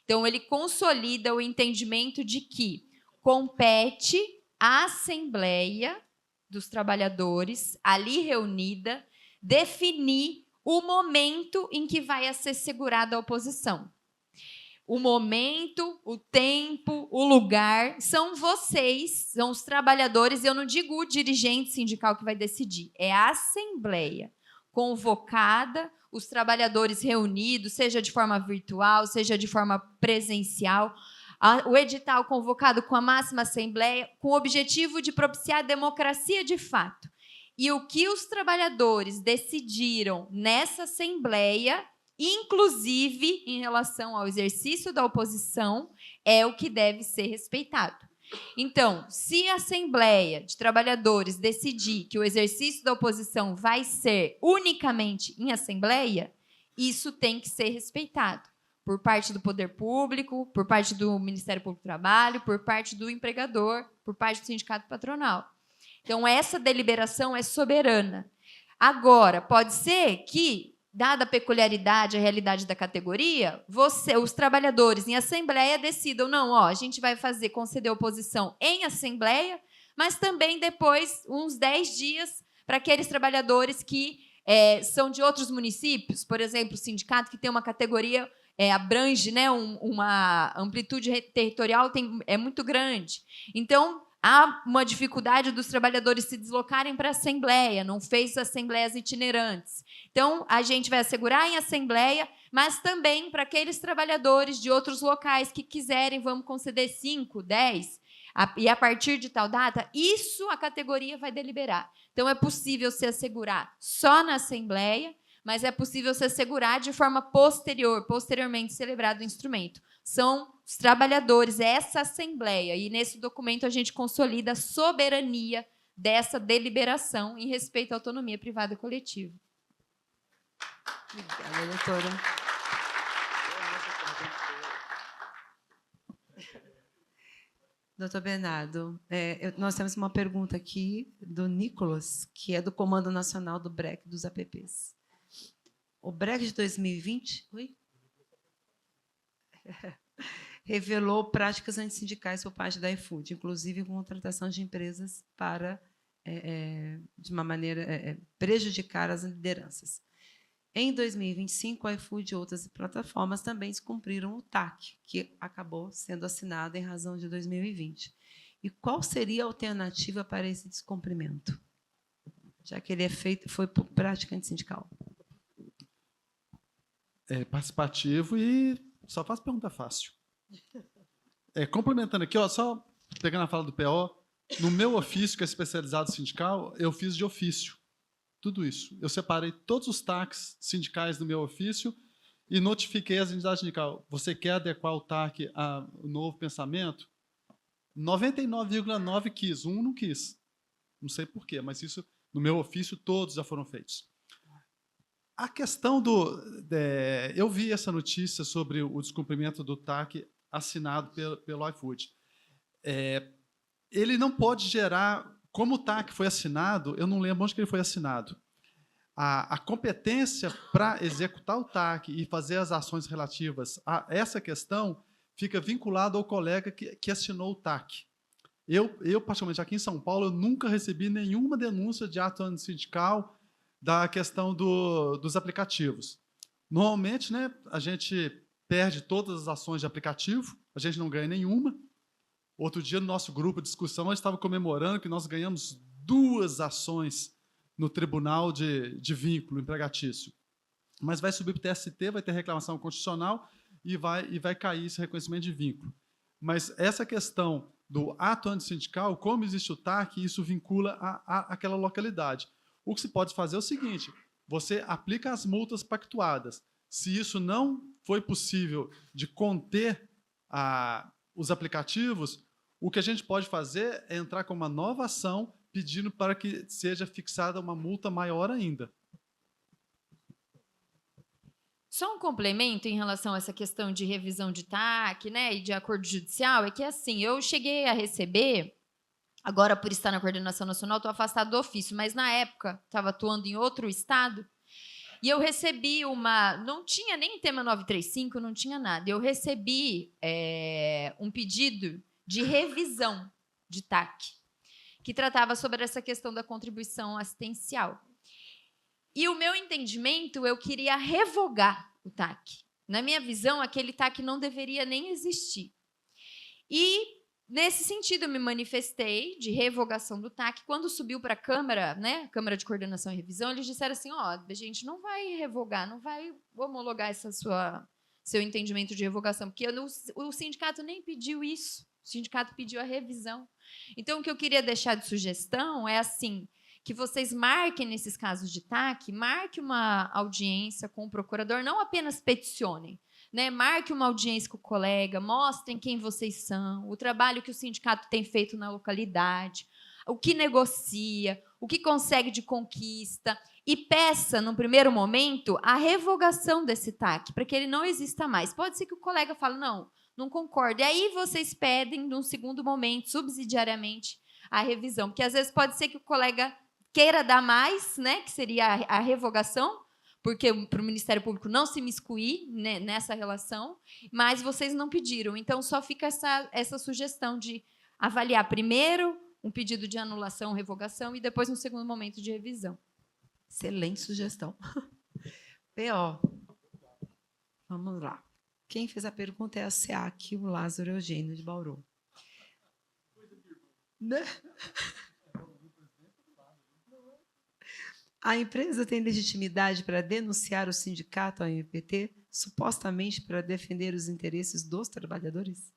então, ele consolida o entendimento de que compete à Assembleia dos Trabalhadores, ali reunida, definir o momento em que vai ser segurada a oposição. O momento, o tempo, o lugar, são vocês, são os trabalhadores, eu não digo o dirigente sindical que vai decidir, é a Assembleia convocada, os trabalhadores reunidos, seja de forma virtual, seja de forma presencial, o edital convocado com a máxima Assembleia, com o objetivo de propiciar a democracia de fato. E o que os trabalhadores decidiram nessa Assembleia, inclusive em relação ao exercício da oposição, é o que deve ser respeitado. Então, se a Assembleia de Trabalhadores decidir que o exercício da oposição vai ser unicamente em Assembleia, isso tem que ser respeitado por parte do Poder Público, por parte do Ministério Público do Trabalho, por parte do empregador, por parte do sindicato patronal. Então, essa deliberação é soberana. Agora, pode ser que, dada a peculiaridade, a realidade da categoria, os trabalhadores em assembleia decidam, não, a gente vai conceder oposição em assembleia, mas também depois, uns 10 dias, para aqueles trabalhadores que são de outros municípios, por exemplo, o sindicato que tem uma categoria, abrange, né, uma amplitude territorial é muito grande. Então, há uma dificuldade dos trabalhadores se deslocarem para a Assembleia, não fez assembleias itinerantes. Então, a gente vai assegurar em Assembleia, mas também para aqueles trabalhadores de outros locais que quiserem, vamos conceder 5, 10, e a partir de tal data, isso a categoria vai deliberar. Então, é possível se assegurar só na Assembleia, mas é possível se assegurar de forma posteriormente celebrado o instrumento. São os trabalhadores, essa Assembleia, e nesse documento a gente consolida a soberania dessa deliberação em respeito à autonomia privada e coletiva. Obrigada, doutora. Doutor Bernardo, nós temos uma pergunta aqui do Nicolas, que é do Comando Nacional do BREC dos APPs. O Brexit de 2020 revelou práticas antissindicais por parte da iFood, inclusive com contratação de empresas para, de uma maneira, prejudicar as lideranças. Em 2025, a iFood e outras plataformas também descumpriram o TAC, que acabou sendo assinado em razão de 2020. E qual seria a alternativa para esse descumprimento? Já que ele foi por prática antissindical. É participativo e só faz pergunta fácil. Complementando aqui, ó, só pegando a fala do PO, no meu ofício, que é especializado sindical, eu fiz de ofício. Tudo isso. Eu separei todos os TACs sindicais do meu ofício e notifiquei as entidades sindicais. Você quer adequar o TAC ao novo pensamento? 99,9 quis, um não quis. Não sei por quê, mas isso, no meu ofício, todos já foram feitos. A questão do... eu vi essa notícia sobre o descumprimento do TAC assinado pelo iFood. Ele não pode gerar... Como o TAC foi assinado, eu não lembro onde que ele foi assinado. A competência para executar o TAC e fazer as ações relativas a essa questão fica vinculada ao colega que assinou o TAC. Eu, particularmente aqui em São Paulo, eu nunca recebi nenhuma denúncia de ato antissindical da questão dos aplicativos. Normalmente, né, a gente perde todas as ações de aplicativo, a gente não ganha nenhuma. Outro dia, no nosso grupo de discussão, a gente estava comemorando que nós ganhamos 2 ações no tribunal de vínculo empregatício. Mas vai subir para o TST, vai ter reclamação constitucional e vai cair esse reconhecimento de vínculo. Mas essa questão do ato antissindical, como existe o TAC, isso vincula àquela localidade. O que se pode fazer é o seguinte, você aplica as multas pactuadas. Se isso não foi possível de conter os aplicativos, o que a gente pode fazer é entrar com uma nova ação pedindo para que seja fixada uma multa maior ainda. Só um complemento em relação a essa questão de revisão de TAC, né, e de acordo judicial, é que assim, eu cheguei a receber, agora por estar na coordenação nacional, estou afastado do ofício, mas na época estava atuando em outro estado, e eu recebi não tinha nem tema 935, não tinha nada, eu recebi um pedido de revisão de TAC, que tratava sobre essa questão da contribuição assistencial. E o meu entendimento, eu queria revogar o TAC. Na minha visão, aquele TAC não deveria nem existir. E, nesse sentido, eu me manifestei de revogação do TAC. Quando subiu para a Câmara, né, Câmara de Coordenação e Revisão, eles disseram assim, a gente não vai revogar, não vai homologar seu entendimento de revogação, porque o sindicato nem pediu isso. O sindicato pediu a revisão. Então, o que eu queria deixar de sugestão é assim, que vocês marquem, nesses casos de TAC, marque uma audiência com o procurador, não apenas peticionem, né? Marque uma audiência com o colega, mostrem quem vocês são, o trabalho que o sindicato tem feito na localidade, o que negocia, o que consegue de conquista, e peça, num primeiro momento, a revogação desse TAC, para que ele não exista mais. Pode ser que o colega fale, não concordo. E aí vocês pedem, num segundo momento, subsidiariamente, a revisão. Porque, às vezes, pode ser que o colega queira dar mais, né, que seria a revogação, porque para o Ministério Público não se miscuir, né, nessa relação, mas vocês não pediram. Então, só fica essa sugestão de avaliar primeiro um pedido de anulação, revogação, e depois, no segundo momento, de revisão. Excelente sugestão. PO. Vamos lá. Quem fez a pergunta é a SEAC, o Lázaro Eugênio, de Bauru. Né? A empresa tem legitimidade para denunciar o sindicato ao MPT, supostamente para defender os interesses dos trabalhadores?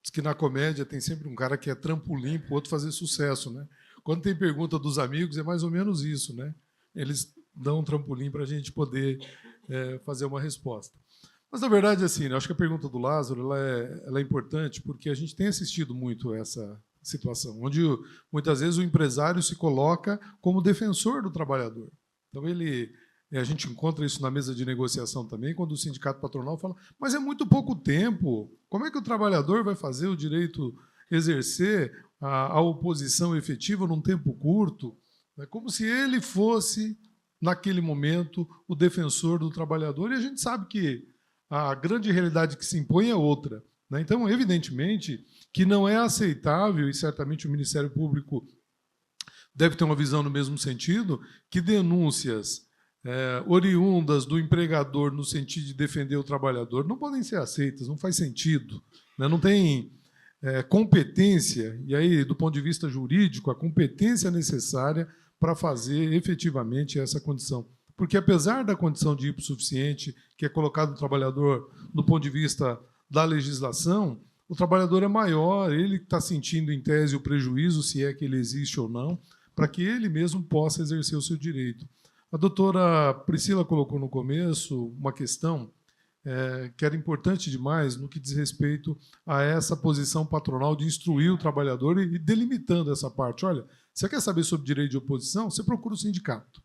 Diz que na comédia tem sempre um cara que é trampolim para o outro fazer sucesso, né? Quando tem pergunta dos amigos, é mais ou menos isso, né? Eles dão um trampolim para a gente poder fazer uma resposta. Mas, na verdade, assim, eu acho que a pergunta do Lázaro ela é importante porque a gente tem assistido muito essa situação, onde muitas vezes o empresário se coloca como defensor do trabalhador. Então, a gente encontra isso na mesa de negociação também, quando o sindicato patronal fala, mas é muito pouco tempo, como é que o trabalhador vai fazer o direito, exercer a oposição efetiva num tempo curto? É como se ele fosse, naquele momento, o defensor do trabalhador, e a gente sabe que a grande realidade que se impõe é outra, né? Então, evidentemente, que não é aceitável, e certamente o Ministério Público deve ter uma visão no mesmo sentido, que denúncias oriundas do empregador no sentido de defender o trabalhador não podem ser aceitas, não faz sentido, né? Não tem competência, e aí, do ponto de vista jurídico, a competência necessária para fazer efetivamente essa condição. Porque, apesar da condição de hipossuficiente que é colocado no trabalhador do ponto de vista da legislação, o trabalhador é maior, ele está sentindo, em tese, o prejuízo, se é que ele existe ou não, para que ele mesmo possa exercer o seu direito. A doutora Priscila colocou no começo uma questão que era importante demais no que diz respeito a essa posição patronal de instruir o trabalhador e delimitando essa parte. Olha, você quer saber sobre direito de oposição? Você procura o sindicato.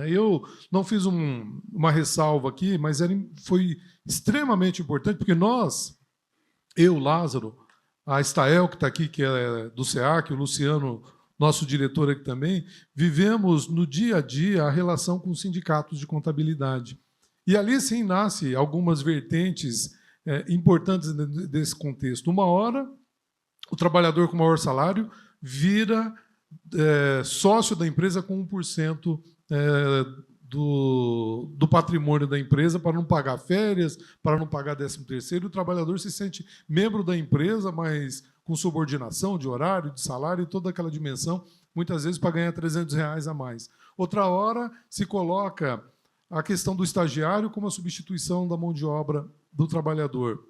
Eu não fiz uma ressalva aqui, mas foi extremamente importante, porque nós, eu, Lázaro, a Estael, que está aqui, que é do SEAC, o Luciano, nosso diretor aqui também, vivemos no dia a dia a relação com os sindicatos de contabilidade. E ali, sim, nasce algumas vertentes importantes desse contexto. Uma hora, o trabalhador com maior salário vira sócio da empresa com 1% do patrimônio da empresa para não pagar férias, para não pagar 13º. O trabalhador se sente membro da empresa, mas com subordinação de horário, de salário e toda aquela dimensão, muitas vezes para ganhar R$300 a mais. Outra hora se coloca a questão do estagiário como a substituição da mão de obra do trabalhador.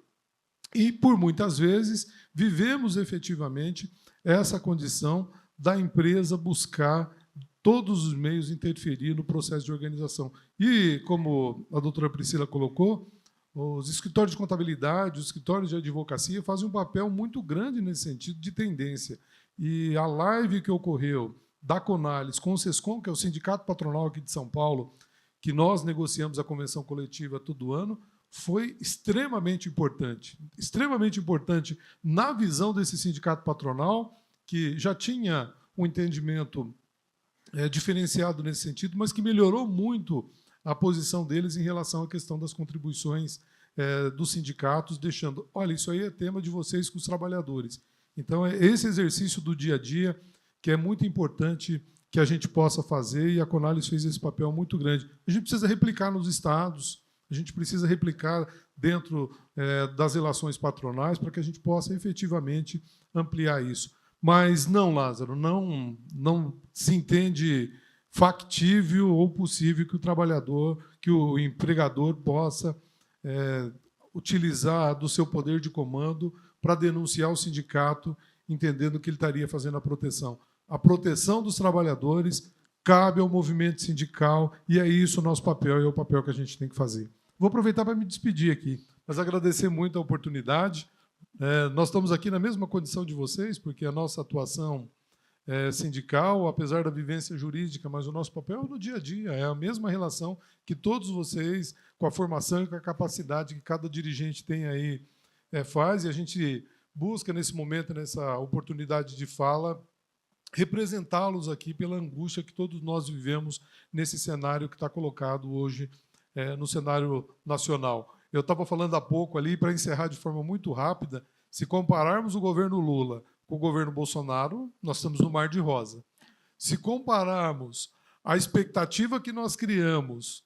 E, por muitas vezes, vivemos efetivamente essa condição da empresa buscar todos os meios interferir no processo de organização. E, como a doutora Priscila colocou, os escritórios de contabilidade, os escritórios de advocacia fazem um papel muito grande nesse sentido de tendência. E a live que ocorreu da Conales com o SESCOM, que é o Sindicato Patronal aqui de São Paulo, que nós negociamos a convenção coletiva todo ano, foi extremamente importante na visão desse sindicato patronal, que já tinha um entendimento diferenciado nesse sentido, mas que melhorou muito a posição deles em relação à questão das contribuições dos sindicatos, deixando, olha, isso aí é tema de vocês com os trabalhadores. Então, é esse exercício do dia a dia que é muito importante que a gente possa fazer, e a Conales fez esse papel muito grande. A gente precisa replicar nos estados, a gente precisa replicar dentro das relações patronais para que a gente possa efetivamente ampliar isso. Mas não, Lázaro, não se entende factível ou possível que o trabalhador, que o empregador possa utilizar do seu poder de comando para denunciar o sindicato, entendendo que ele estaria fazendo a proteção. A proteção dos trabalhadores cabe ao movimento sindical, e é isso o nosso papel, e é o papel que a gente tem que fazer. Vou aproveitar para me despedir aqui, mas agradecer muito a oportunidade. Nós estamos aqui na mesma condição de vocês, porque a nossa atuação sindical, apesar da vivência jurídica, mas o nosso papel é no dia a dia, é a mesma relação que todos vocês, com a formação e com a capacidade que cada dirigente tem aí, faz, e a gente busca, nesse momento, nessa oportunidade de fala, representá-los aqui pela angústia que todos nós vivemos nesse cenário que está colocado hoje no cenário nacional. Eu estava falando há pouco ali, para encerrar de forma muito rápida, se compararmos o governo Lula com o governo Bolsonaro, nós estamos no mar de rosa. Se compararmos a expectativa que nós criamos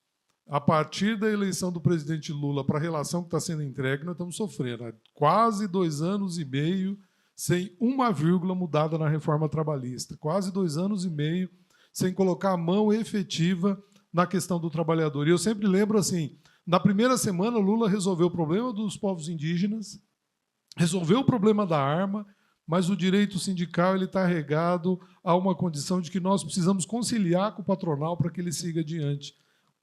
a partir da eleição do presidente Lula para a relação que está sendo entregue, nós estamos sofrendo. Quase 2 anos e meio sem uma vírgula mudada na reforma trabalhista. Quase 2 anos e meio sem colocar a mão efetiva na questão do trabalhador. E eu sempre lembro assim, na primeira semana, Lula resolveu o problema dos povos indígenas, resolveu o problema da arma, mas o direito sindical está regado a uma condição de que nós precisamos conciliar com o patronal para que ele siga adiante.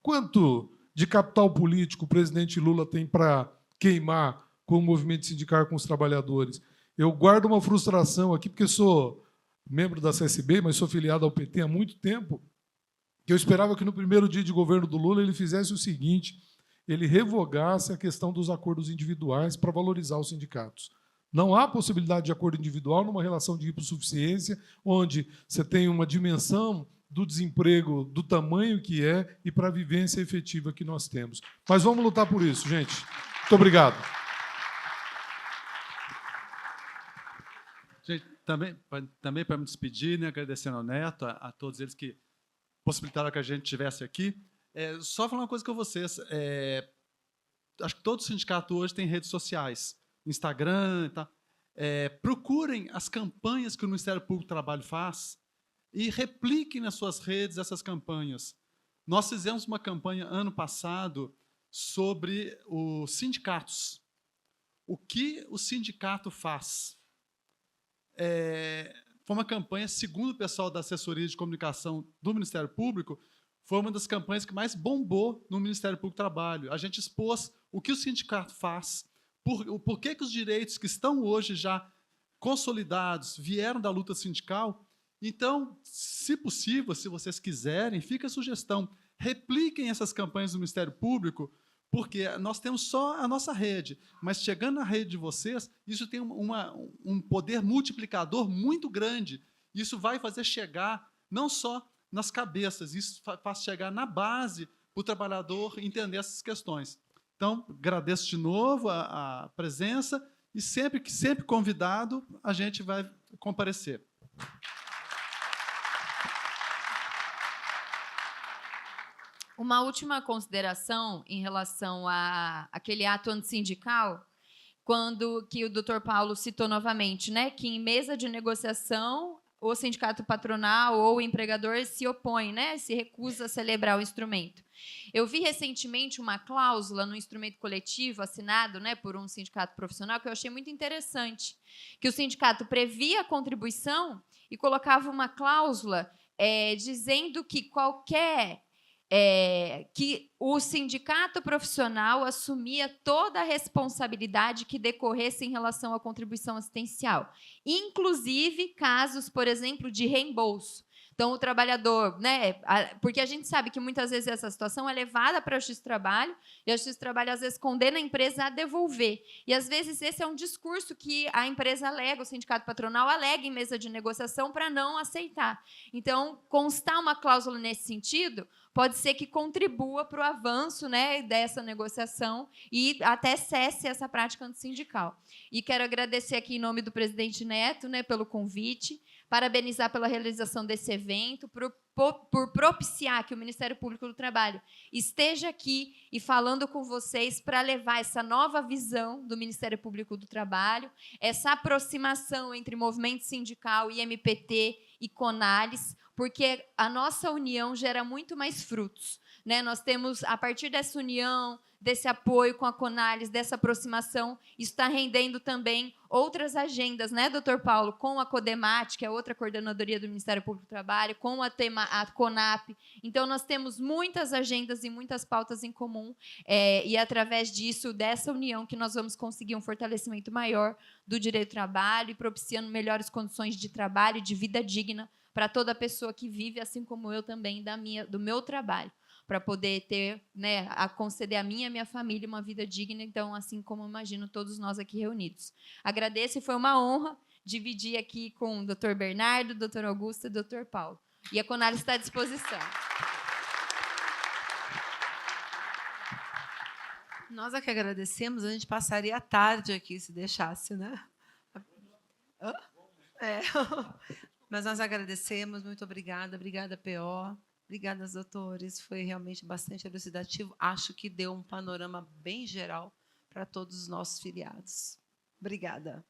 Quanto de capital político o presidente Lula tem para queimar com o movimento sindical, com os trabalhadores? Eu guardo uma frustração aqui, porque sou membro da CSB, mas sou filiado ao PT há muito tempo, que eu esperava que no primeiro dia de governo do Lula ele fizesse o seguinte, ele revogasse a questão dos acordos individuais para valorizar os sindicatos. Não há possibilidade de acordo individual numa relação de hipossuficiência, onde você tem uma dimensão do desemprego do tamanho que é e para a vivência efetiva que nós temos. Mas vamos lutar por isso, gente. Muito obrigado. Gente, também para me despedir, né, agradecendo ao Neto, a todos eles que possibilitaram que a gente estivesse aqui. Só falar uma coisa com vocês. Acho que todo sindicato hoje tem redes sociais, Instagram e tal. Procurem as campanhas que o Ministério Público do Trabalho faz e repliquem nas suas redes essas campanhas. Nós fizemos uma campanha ano passado sobre os sindicatos. O que o sindicato faz? Foi uma campanha, segundo o pessoal da assessoria de comunicação do Ministério Público, foi uma das campanhas que mais bombou no Ministério Público do Trabalho. A gente expôs o que o sindicato faz, por que os direitos que estão hoje já consolidados vieram da luta sindical. Então, se possível, se vocês quiserem, fica a sugestão, repliquem essas campanhas do Ministério Público, porque nós temos só a nossa rede, mas chegando na rede de vocês, isso tem um poder multiplicador muito grande. Isso vai fazer chegar não só nas cabeças, isso faz chegar na base para o trabalhador entender essas questões. Então, agradeço de novo a presença e sempre convidado, a gente vai comparecer. Uma última consideração em relação àquele ato antissindical, quando que o doutor Paulo citou novamente, né, que em mesa de negociação o sindicato patronal ou o empregador se opõe, né, se recusa a celebrar o instrumento. Eu vi recentemente uma cláusula no instrumento coletivo assinado, né, por um sindicato profissional que eu achei muito interessante, que o sindicato previa a contribuição e colocava uma cláusula dizendo que que o sindicato profissional assumia toda a responsabilidade que decorresse em relação à contribuição assistencial, inclusive casos, por exemplo, de reembolso. Então, o trabalhador, né, porque a gente sabe que muitas vezes essa situação é levada para a Justiça do Trabalho, e a Justiça do Trabalho, às vezes, condena a empresa a devolver. E, às vezes, esse é um discurso que a empresa alega, o sindicato patronal alega em mesa de negociação para não aceitar. Então, constar uma cláusula nesse sentido pode ser que contribua para o avanço, né, dessa negociação e até cesse essa prática antissindical. E quero agradecer aqui em nome do presidente Neto, né, pelo convite, parabenizar pela realização desse evento, por propiciar que o Ministério Público do Trabalho esteja aqui e falando com vocês para levar essa nova visão do Ministério Público do Trabalho, essa aproximação entre movimento sindical e MPT e CONALES, porque a nossa união gera muito mais frutos, né? Nós temos, a partir dessa união, desse apoio com a CONALES, dessa aproximação, isso está rendendo também outras agendas, né, doutor Paulo, com a CODEMAT, que é outra coordenadoria do Ministério Público do Trabalho, com a CONAP. Então, nós temos muitas agendas e muitas pautas em comum, e através disso, dessa união, que nós vamos conseguir um fortalecimento maior do direito do trabalho e propiciando melhores condições de trabalho e de vida digna para toda pessoa que vive, assim como eu também, do meu trabalho, para poder ter, né, a conceder a mim e a minha família uma vida digna, então, assim como imagino todos nós aqui reunidos. Agradeço e foi uma honra dividir aqui com o doutor Bernardo, doutor Augusto e doutor Paulo. E a CONALES está à disposição. Nós é que agradecemos, a gente passaria a tarde aqui, se deixasse, né? Mas nós agradecemos, muito obrigada, PO. Obrigada, doutores. Foi realmente bastante elucidativo. Acho que deu um panorama bem geral para todos os nossos filiados. Obrigada.